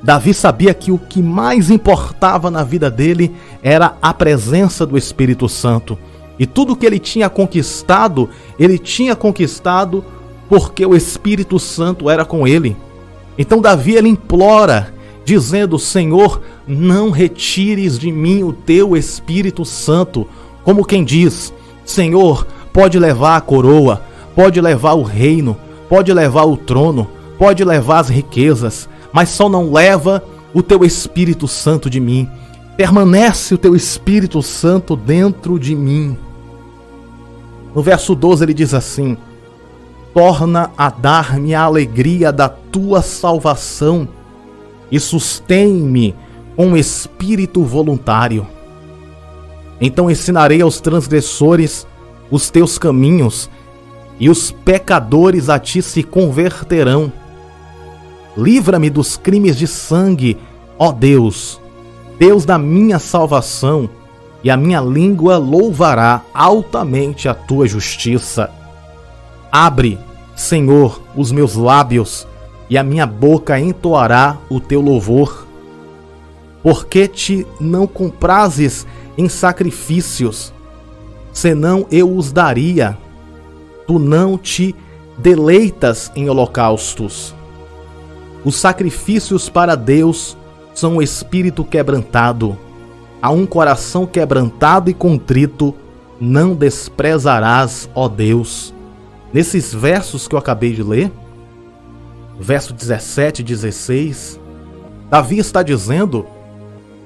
Davi sabia que o que mais importava na vida dele era a presença do Espírito Santo. E tudo que ele tinha conquistado porque o Espírito Santo era com ele. Então Davi ele implora, dizendo: Senhor, não retires de mim o teu Espírito Santo. Como quem diz: Senhor, pode levar a coroa, pode levar o reino, pode levar o trono, pode levar as riquezas, mas só não leva o teu Espírito Santo de mim. Permanece o teu Espírito Santo dentro de mim. No verso 12 ele diz assim: torna a dar-me a alegria da tua salvação e sustém-me com espírito voluntário. Então ensinarei aos transgressores os teus caminhos, e os pecadores a ti se converterão. Livra-me dos crimes de sangue, ó Deus, Deus da minha salvação, e a minha língua louvará altamente a tua justiça. Abre, Senhor, os meus lábios, e a minha boca entoará o teu louvor. Porque te não comprazes em sacrifícios, senão eu os daria. Tu não te deleitas em holocaustos. Os sacrifícios para Deus são o espírito quebrantado. A um coração quebrantado e contrito não desprezarás, ó Deus. Nesses versos que eu acabei de ler, verso 17 e 16, Davi está dizendo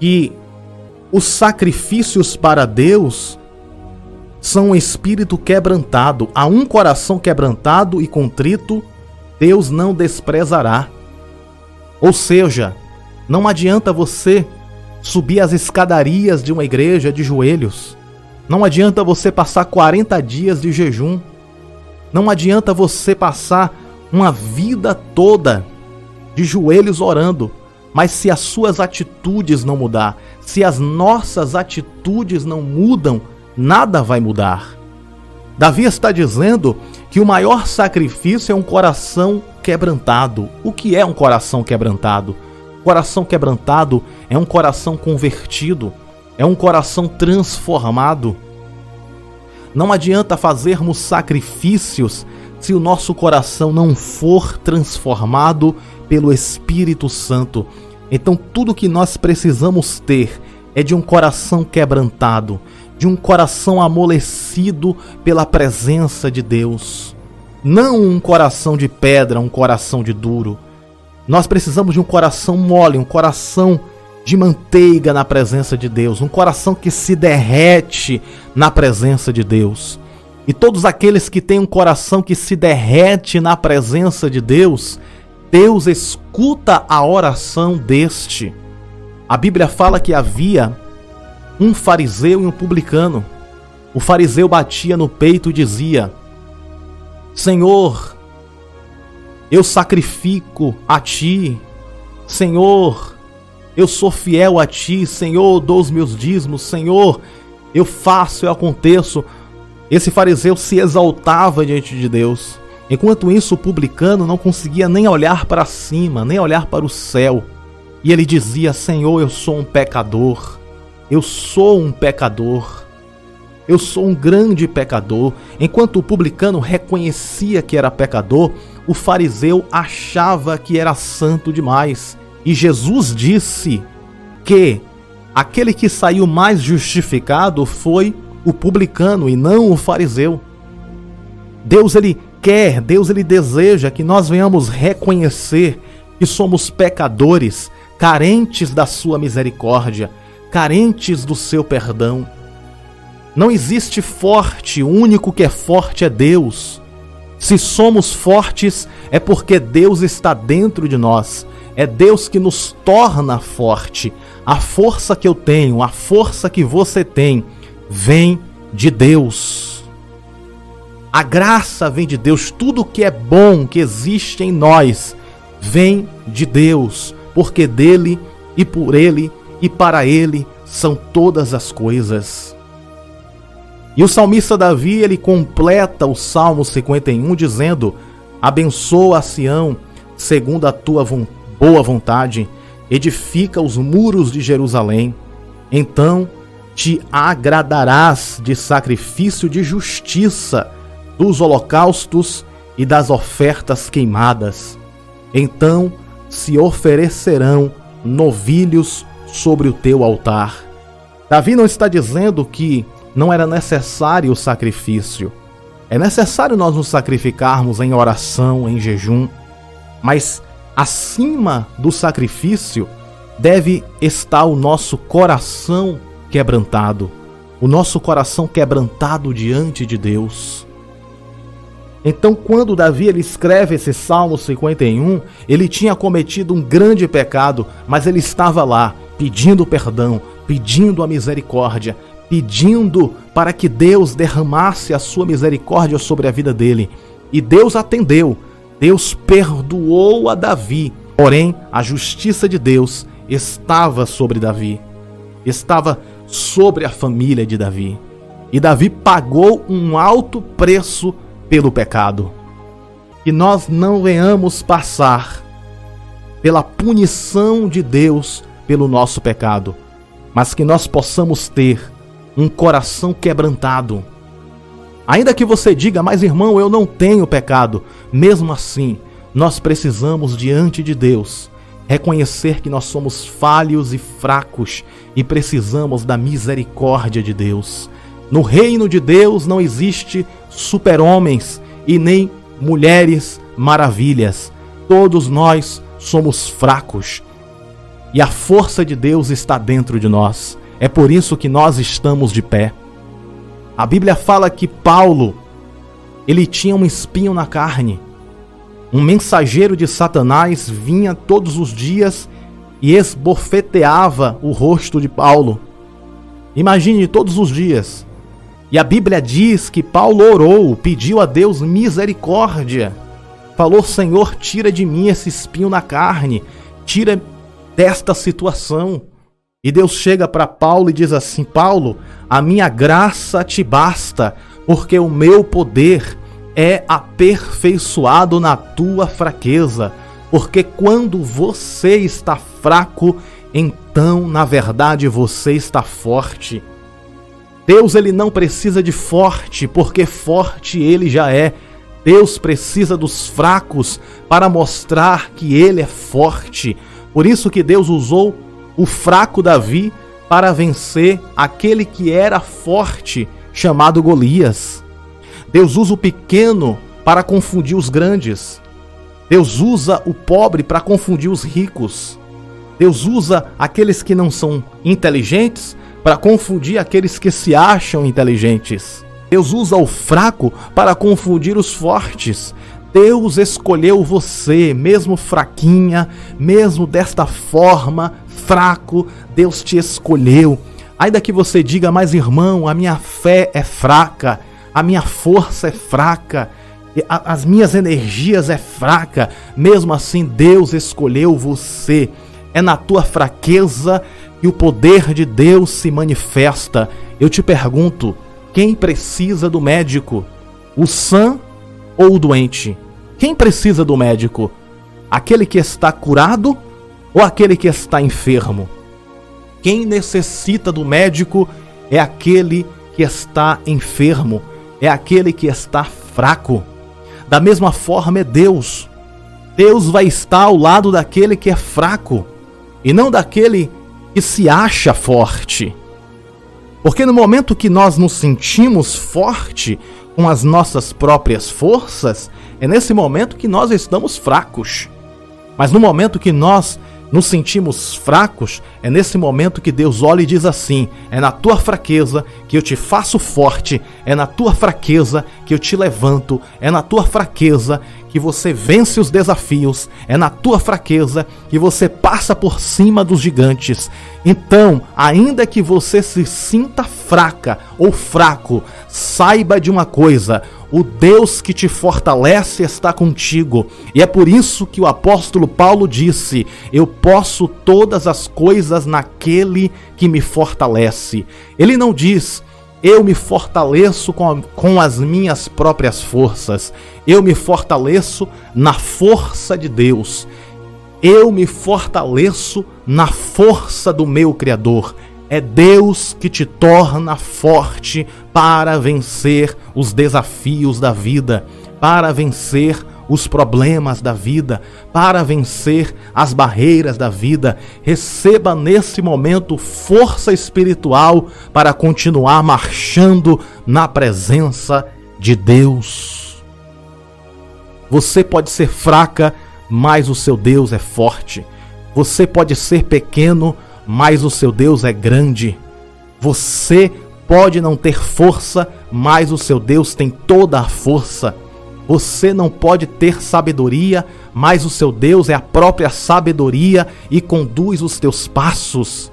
que os sacrifícios para Deus são um espírito quebrantado. A um coração quebrantado e contrito, Deus não desprezará. Ou seja, não adianta você subir as escadarias de uma igreja de joelhos. Não adianta você passar 40 dias de jejum. Não adianta você passar uma vida toda de joelhos orando. Mas se as suas atitudes não mudar, se as nossas atitudes não mudam, nada vai mudar. Davi está dizendo que o maior sacrifício é um coração quebrantado. O que é um coração quebrantado? Coração quebrantado é um coração convertido, é um coração transformado. Não adianta fazermos sacrifícios se o nosso coração não for transformado pelo Espírito Santo. Então tudo que nós precisamos ter é de um coração quebrantado, de um coração amolecido pela presença de Deus. Não um coração de pedra, um coração de duro. Nós precisamos de um coração mole, um coração de manteiga na presença de Deus, um coração que se derrete na presença de Deus. E todos aqueles que têm um coração que se derrete na presença de Deus, Deus escuta a oração deste. A Bíblia fala que havia um fariseu e um publicano. O fariseu batia no peito e dizia: Senhor, eu sacrifico a ti. Senhor, eu sou fiel a ti. Senhor, eu dou os meus dízimos. Senhor, eu faço, eu aconteço. Esse fariseu se exaltava diante de Deus. Enquanto isso, o publicano não conseguia nem olhar para cima, nem olhar para o céu. E ele dizia: Senhor, eu sou um pecador. Eu sou um pecador. eu sou um grande pecador. Enquanto o publicano reconhecia que era pecador, o fariseu achava que era santo demais. E Jesus disse que aquele que saiu mais justificado foi o publicano e não o fariseu. Deus ele deseja que nós venhamos reconhecer que somos pecadores, carentes da sua misericórdia, carentes do seu perdão. Não existe forte, o único que é forte é Deus. Se somos fortes, é porque Deus está dentro de nós. É Deus que nos torna forte. A força que eu tenho, a força que você tem, vem de Deus. A graça vem de Deus. Tudo que é bom, que existe em nós, vem de Deus. Porque dele e por ele e para ele são todas as coisas. E o salmista Davi, ele completa o Salmo 51 dizendo: abençoa a Sião segundo a tua boa vontade, edifica os muros de Jerusalém. Então te agradarás de sacrifício de justiça, dos holocaustos e das ofertas queimadas. Então se oferecerão novilhos sobre o teu altar. Davi não está dizendo que não era necessário o sacrifício. É necessário nós nos sacrificarmos em oração, em jejum, mas acima do sacrifício deve estar o nosso coração quebrantado, o nosso coração quebrantado diante de Deus. Então, quando Davi ele escreve esse Salmo 51, ele tinha cometido um grande pecado, mas ele estava lá pedindo perdão, pedindo a misericórdia, pedindo para que Deus derramasse a sua misericórdia sobre a vida dele. E Deus atendeu, Deus perdoou a Davi. Porém, a justiça de Deus estava sobre Davi, estava sobre a família de Davi. E Davi pagou um alto preço pelo pecado. Que nós não venhamos passar pela punição de Deus pelo nosso pecado, mas que nós possamos ter um coração quebrantado. Ainda que você diga: mas irmão, eu não tenho pecado. Mesmo assim, nós precisamos diante de Deus reconhecer que nós somos falhos e fracos e precisamos da misericórdia de Deus. No reino de Deus não existe super-homens e nem mulheres maravilhas. Todos nós somos fracos e a força de Deus está dentro de nós. É por isso que nós estamos de pé. A Bíblia fala que Paulo, ele tinha um espinho na carne. Um mensageiro de Satanás vinha todos os dias e esbofeteava o rosto de Paulo. Imagine, todos os dias. E a Bíblia diz que Paulo orou, pediu a Deus misericórdia. Falou: Senhor, tira de mim esse espinho na carne, tira desta situação. E Deus chega para Paulo e diz assim: Paulo, a minha graça te basta, porque o meu poder é aperfeiçoado na tua fraqueza. Porque quando você está fraco, então na verdade você está forte. Deus ele não precisa de forte, porque forte ele já é. Deus precisa dos fracos para mostrar que ele é forte. Por isso que Deus usou o fraco Davi para vencer aquele que era forte, chamado Golias. Deus usa o pequeno para confundir os grandes. Deus usa o pobre para confundir os ricos. Deus usa aqueles que não são inteligentes para confundir aqueles que se acham inteligentes. Deus usa o fraco para confundir os fortes. Deus escolheu você, mesmo fraquinha, mesmo desta forma, fraco, Deus te escolheu. Ainda que você diga: mas irmão, a minha fé é fraca, a minha força é fraca, as minhas energias é fraca. Mesmo assim, Deus escolheu você. É na tua fraqueza que o poder de Deus se manifesta. Eu te pergunto: quem precisa do médico? O sã ou o doente? Quem precisa do médico? Aquele que está curado ou aquele que está enfermo? Quem necessita do médico é aquele que está enfermo, é aquele que está fraco. Da mesma forma é Deus. Deus vai estar ao lado daquele que é fraco e não daquele que se acha forte. Porque no momento que nós nos sentimos forte com as nossas próprias forças, é nesse momento que nós estamos fracos. Mas no momento que nós nos sentimos fracos, é nesse momento que Deus olha e diz assim: é na tua fraqueza que eu te faço forte, é na tua fraqueza que eu te levanto, é na tua fraqueza que você vence os desafios, é na tua fraqueza que você passa por cima dos gigantes. Então, ainda que você se sinta fraca ou fraco, saiba de uma coisa: o Deus que te fortalece está contigo. E é por isso que o apóstolo Paulo disse: eu posso todas as coisas naquele que me fortalece. Ele não diz: eu me fortaleço com as minhas próprias forças. Eu me fortaleço na força de Deus. Eu me fortaleço na força do meu Criador. É Deus que te torna forte para vencer os desafios da vida, para vencer os problemas da vida, para vencer as barreiras da vida. Receba nesse momento força espiritual para continuar marchando na presença de Deus. Você pode ser fraca, mas o seu Deus é forte. Você pode ser pequeno, mas o seu Deus é grande. Você pode não ter força, mas o seu Deus tem toda a força. Você não pode ter sabedoria, mas o seu Deus é a própria sabedoria e conduz os teus passos.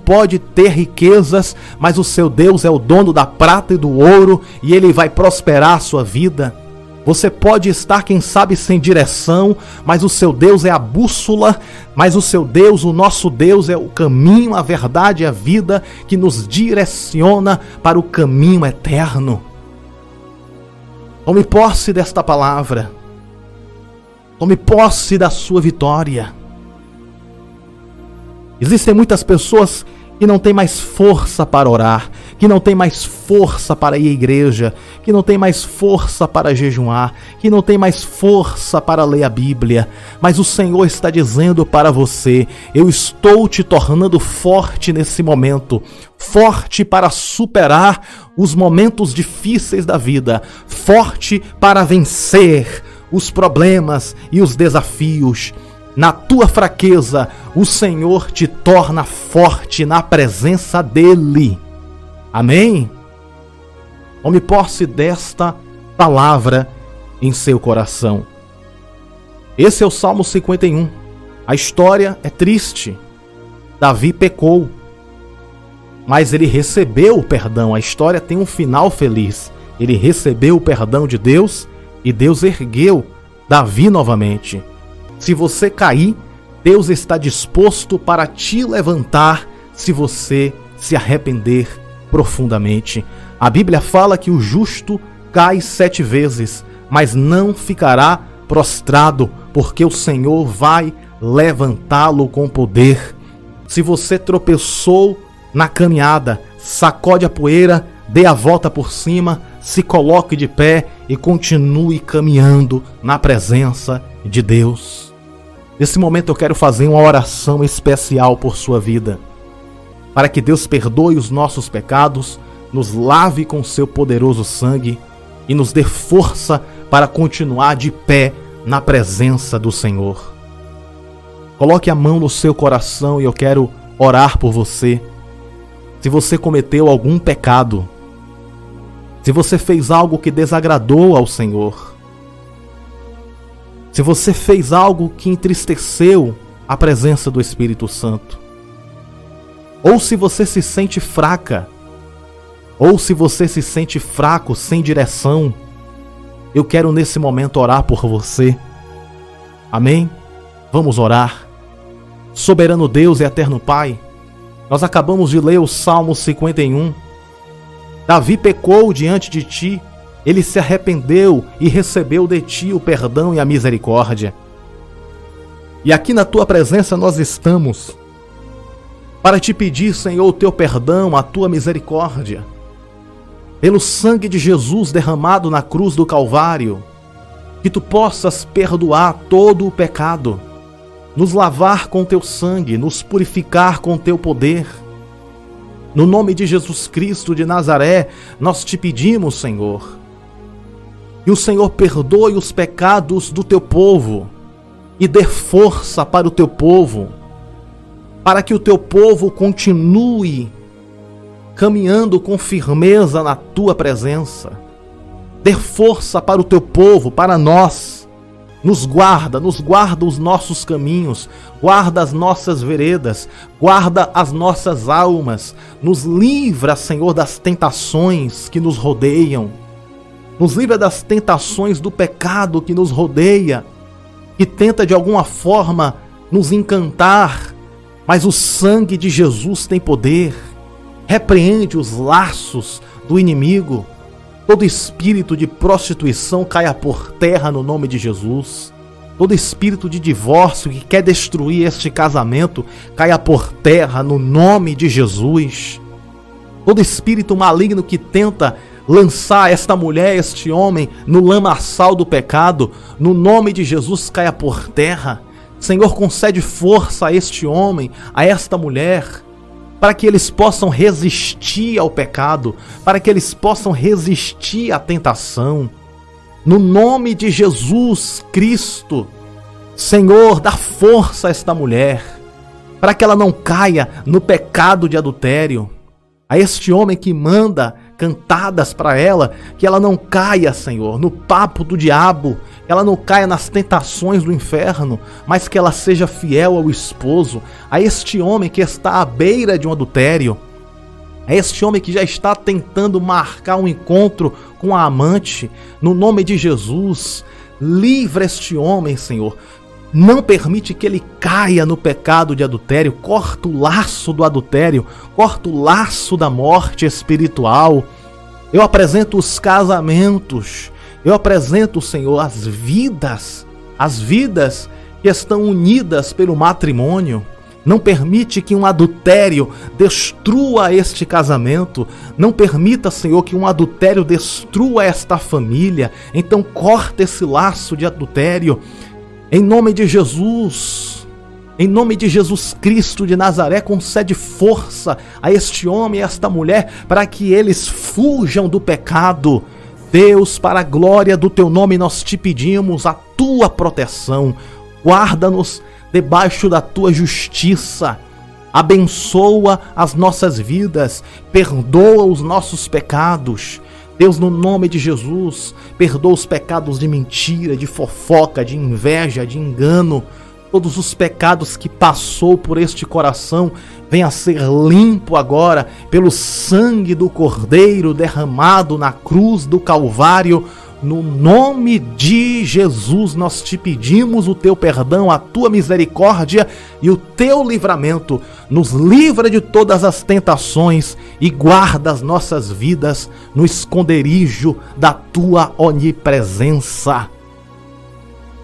Pode ter riquezas, mas o seu Deus é o dono da prata e do ouro e ele vai prosperar a sua vida. Você pode estar, quem sabe, sem direção, mas o seu Deus é a bússola, mas o seu Deus, o nosso Deus, é o caminho, a verdade e a vida que nos direciona para o caminho eterno. Tome posse desta palavra. Tome posse da sua vitória. Existem muitas pessoas que não têm mais força para orar, que não têm mais força para ir à igreja, que não têm mais força para jejuar, que não têm mais força para ler a Bíblia. Mas o Senhor está dizendo para você: eu estou te tornando forte nesse momento, forte para superar os momentos difíceis da vida, forte para vencer os problemas e os desafios. Na tua fraqueza, o Senhor te torna forte na presença dEle. Amém? Tome posse desta palavra em seu coração. Esse é o Salmo 51. A história é triste. Davi pecou, mas ele recebeu o perdão. A história tem um final feliz. Ele recebeu o perdão de Deus e Deus ergueu Davi novamente. Se você cair, Deus está disposto para te levantar se você se arrepender profundamente. A Bíblia fala que o justo cai 7 vezes, mas não ficará prostrado, porque o Senhor vai levantá-lo com poder. Se você tropeçou na caminhada, sacode a poeira, dê a volta por cima, se coloque de pé e continue caminhando na presença de Deus. Nesse momento eu quero fazer uma oração especial por sua vida, para que Deus perdoe os nossos pecados, nos lave com seu poderoso sangue e nos dê força para continuar de pé na presença do Senhor. Coloque a mão no seu coração e eu quero orar por você. Se você cometeu algum pecado, se você fez algo que desagradou ao Senhor, se você fez algo que entristeceu a presença do Espírito Santo, ou se você se sente fraca, ou se você se sente fraco, sem direção, eu quero nesse momento orar por você. Amém? Vamos orar. Soberano Deus e eterno Pai, nós acabamos de ler o Salmo 51. Davi pecou diante de Ti, ele se arrependeu e recebeu de Ti o perdão e a misericórdia. E aqui na Tua presença nós estamos para Te pedir, Senhor, o Teu perdão, a Tua misericórdia. pelo sangue de Jesus derramado na cruz do Calvário, que tu possas perdoar todo o pecado, nos lavar com teu sangue, nos purificar com teu poder. No nome de Jesus Cristo de Nazaré, nós te pedimos, Senhor, que o Senhor perdoe os pecados do teu povo e dê força para o teu povo, para que o teu povo continue caminhando com firmeza na tua presença. Dê força para o teu povo, para nós. Nos guarda os nossos caminhos, guarda as nossas veredas, guarda as nossas almas. Nos livra, Senhor, das tentações que nos rodeiam. Nos livra das tentações do pecado que nos rodeia, que tenta de alguma forma nos encantar, mas o sangue de Jesus tem poder. Repreende os laços do inimigo. Todo espírito de prostituição caia por terra no nome de Jesus. Todo espírito de divórcio que quer destruir este casamento caia por terra no nome de Jesus. Todo espírito maligno que tenta lançar esta mulher, este homem, no lamaçal do pecado, no nome de Jesus caia por terra. Senhor, concede força a este homem, a esta mulher, para que eles possam resistir ao pecado, para que eles possam resistir à tentação. No nome de Jesus Cristo, Senhor, dá força a esta mulher, para que ela não caia no pecado de adultério. A este homem que manda cantadas para ela, que ela não caia, Senhor, no papo do diabo, que ela não caia nas tentações do inferno, mas que ela seja fiel ao esposo. A este homem que está à beira de um adultério, a este homem que já está tentando marcar um encontro com a amante, no nome de Jesus, livra este homem, Senhor. Não permite que ele caia no pecado de adultério. Corta o laço do adultério, corta o laço da morte espiritual. Eu apresento os casamentos, eu apresento, Senhor, as vidas que estão unidas pelo matrimônio. Não permite que um adultério destrua este casamento. Não permita, Senhor, que um adultério destrua esta família. Então corta esse laço de adultério. Em nome de Jesus, em nome de Jesus Cristo de Nazaré, concede força a este homem e a esta mulher para que eles fujam do pecado. Deus, para a glória do teu nome, nós te pedimos a tua proteção. Guarda-nos debaixo da tua justiça. Abençoa as nossas vidas, perdoa os nossos pecados. Deus, no nome de Jesus, perdoa os pecados de mentira, de fofoca, de inveja, de engano. Todos os pecados que passou por este coração, venha a ser limpo agora pelo sangue do Cordeiro derramado na cruz do Calvário. No nome de Jesus, nós te pedimos o teu perdão, a tua misericórdia e o teu livramento. Nos livra de todas as tentações e guarda as nossas vidas no esconderijo da tua onipresença.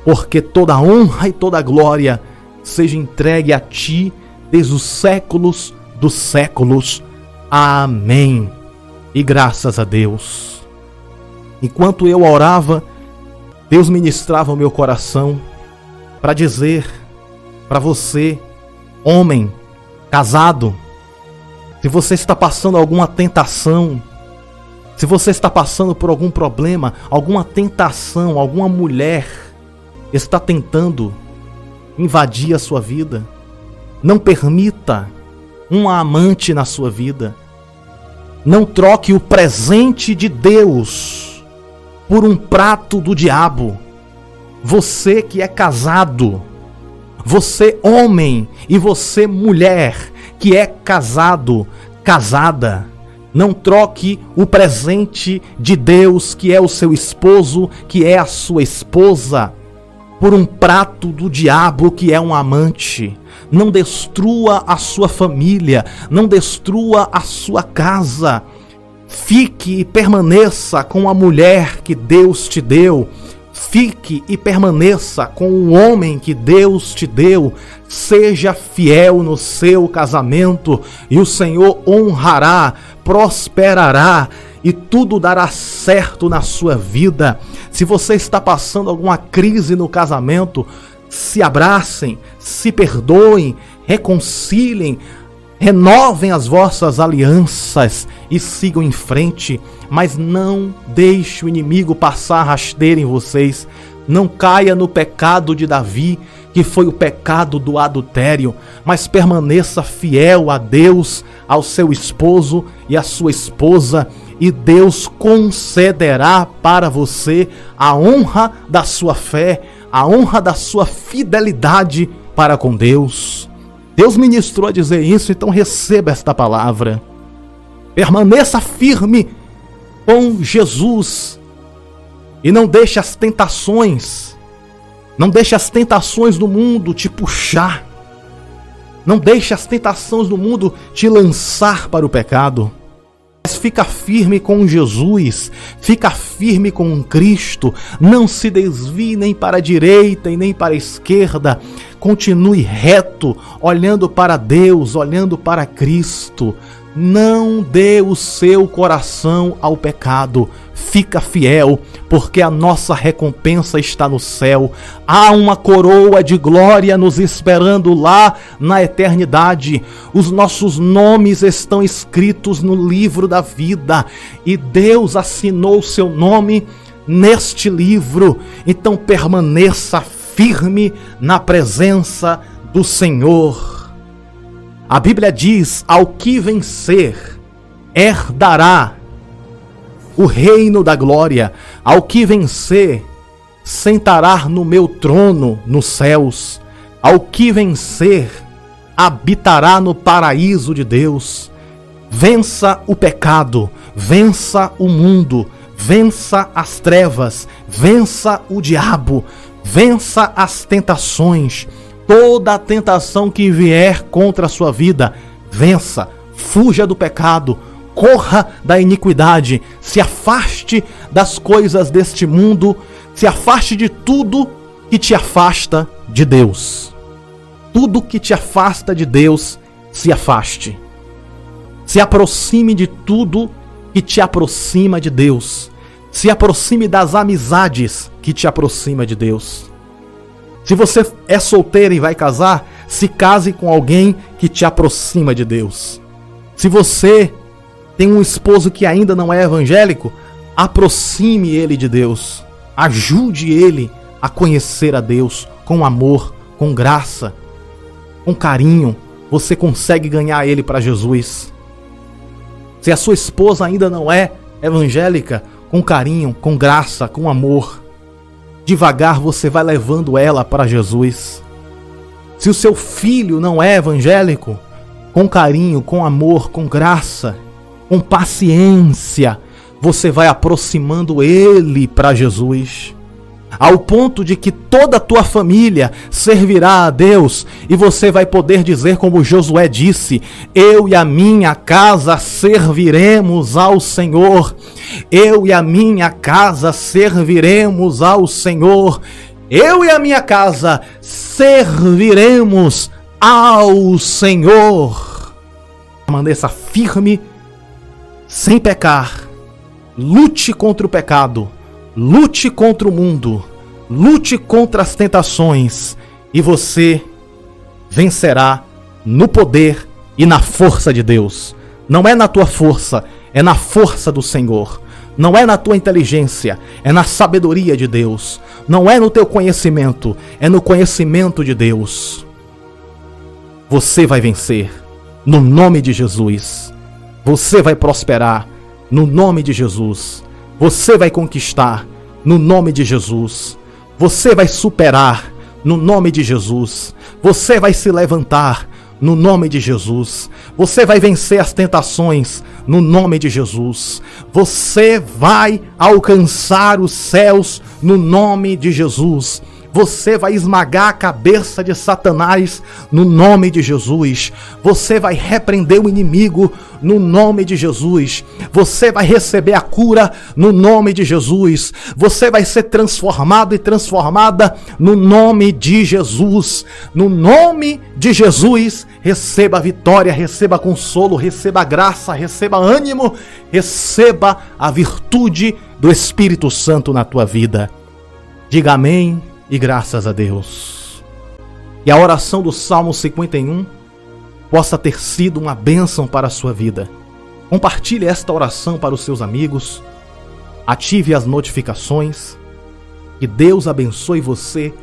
Porque toda honra e toda glória seja entregue a ti desde os séculos dos séculos. Amém. E graças a Deus. Enquanto eu orava, Deus ministrava o meu coração para dizer para você, homem, casado, se você está passando alguma tentação, se você está passando por algum problema, alguma tentação, alguma mulher está tentando invadir a sua vida, não permita uma amante na sua vida. Não troque o presente de Deus por um prato do diabo. Você que é casado, você homem e você mulher que é casado, casada, não troque o presente de Deus, que é o seu esposo, que é a sua esposa, por um prato do diabo, que é um amante. Não destrua a sua família, não destrua a sua casa. Fique e permaneça com a mulher que Deus te deu. Fique e permaneça com o homem que Deus te deu. Seja fiel no seu casamento e o Senhor honrará, prosperará e tudo dará certo na sua vida. Se você está passando alguma crise no casamento, se abracem, se perdoem, reconciliem, renovem as vossas alianças e sigam em frente, mas não deixe o inimigo passar rasteira em vocês. Não caia no pecado de Davi, que foi o pecado do adultério, mas permaneça fiel a Deus, ao seu esposo e à sua esposa, e Deus concederá para você a honra da sua fé, a honra da sua fidelidade para com Deus. Deus ministrou a dizer isso, então receba esta palavra. Permaneça firme com Jesus e não deixe as tentações do mundo te puxar. Não deixe as tentações do mundo te lançar para o pecado. Mas fica firme com Jesus, fica firme com Cristo, não se desvie nem para a direita e nem para a esquerda, continue reto, olhando para Deus, olhando para Cristo. Não dê o seu coração ao pecado, fica fiel, porque a nossa recompensa está no céu. Há uma coroa de glória nos esperando lá na eternidade. Os nossos nomes estão escritos no livro da vida e Deus assinou seu nome neste livro. Então permaneça firme na presença do Senhor. A Bíblia diz: ao que vencer, herdará o reino da glória. Ao que vencer, sentará no meu trono nos céus. Ao que vencer, habitará no paraíso de Deus. Vença o pecado, vença o mundo, vença as trevas, vença o diabo, vença as tentações. Toda a tentação que vier contra a sua vida, vença, fuja do pecado, corra da iniquidade, se afaste das coisas deste mundo, se afaste de tudo que te afasta de Deus. Tudo que te afasta de Deus, se afaste. Se aproxime de tudo que te aproxima de Deus. Se aproxime das amizades que te aproxima de Deus. Se você é solteiro e vai casar, se case com alguém que te aproxima de Deus. Se você tem um esposo que ainda não é evangélico, aproxime ele de Deus. Ajude ele a conhecer a Deus com amor, com graça, com carinho. Você consegue ganhar ele para Jesus. Se a sua esposa ainda não é evangélica, com carinho, com graça, com amor, devagar você vai levando ela para Jesus. Se o seu filho não é evangélico, com carinho, com amor, com graça, com paciência, você vai aproximando ele para Jesus. Ao ponto de que toda a tua família servirá a Deus e você vai poder dizer como Josué disse: eu e a minha casa serviremos ao Senhor. Eu e a minha casa serviremos ao Senhor. Eu e a minha casa serviremos ao Senhor. Permaneça firme, sem pecar. Lute contra o pecado. Lute contra o mundo, lute contra as tentações e você vencerá no poder e na força de Deus. Não é na tua força, é na força do Senhor. Não é na tua inteligência, é na sabedoria de Deus. Não é no teu conhecimento, é no conhecimento de Deus. Você vai vencer no nome de Jesus. Você vai prosperar no nome de Jesus. Você vai conquistar no nome de Jesus. Você vai superar no nome de Jesus. Você vai se levantar no nome de Jesus. Você vai vencer as tentações no nome de Jesus. Você vai alcançar os céus no nome de Jesus. Você vai esmagar a cabeça de Satanás no nome de Jesus. Você vai repreender o inimigo no nome de Jesus. Você vai receber a cura no nome de Jesus. Você vai ser transformado e transformada no nome de Jesus. No nome de Jesus, receba a vitória, receba consolo, receba graça, receba ânimo, receba a virtude do Espírito Santo na tua vida. Diga amém e graças a Deus. E a oração do Salmo 51 possa ter sido uma bênção para a sua vida. Compartilhe esta oração para os seus amigos. Ative as notificações. Que Deus abençoe você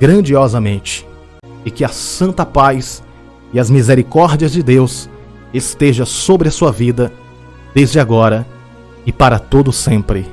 grandiosamente. E que a santa paz e as misericórdias de Deus esteja sobre a sua vida, desde agora e para todo sempre.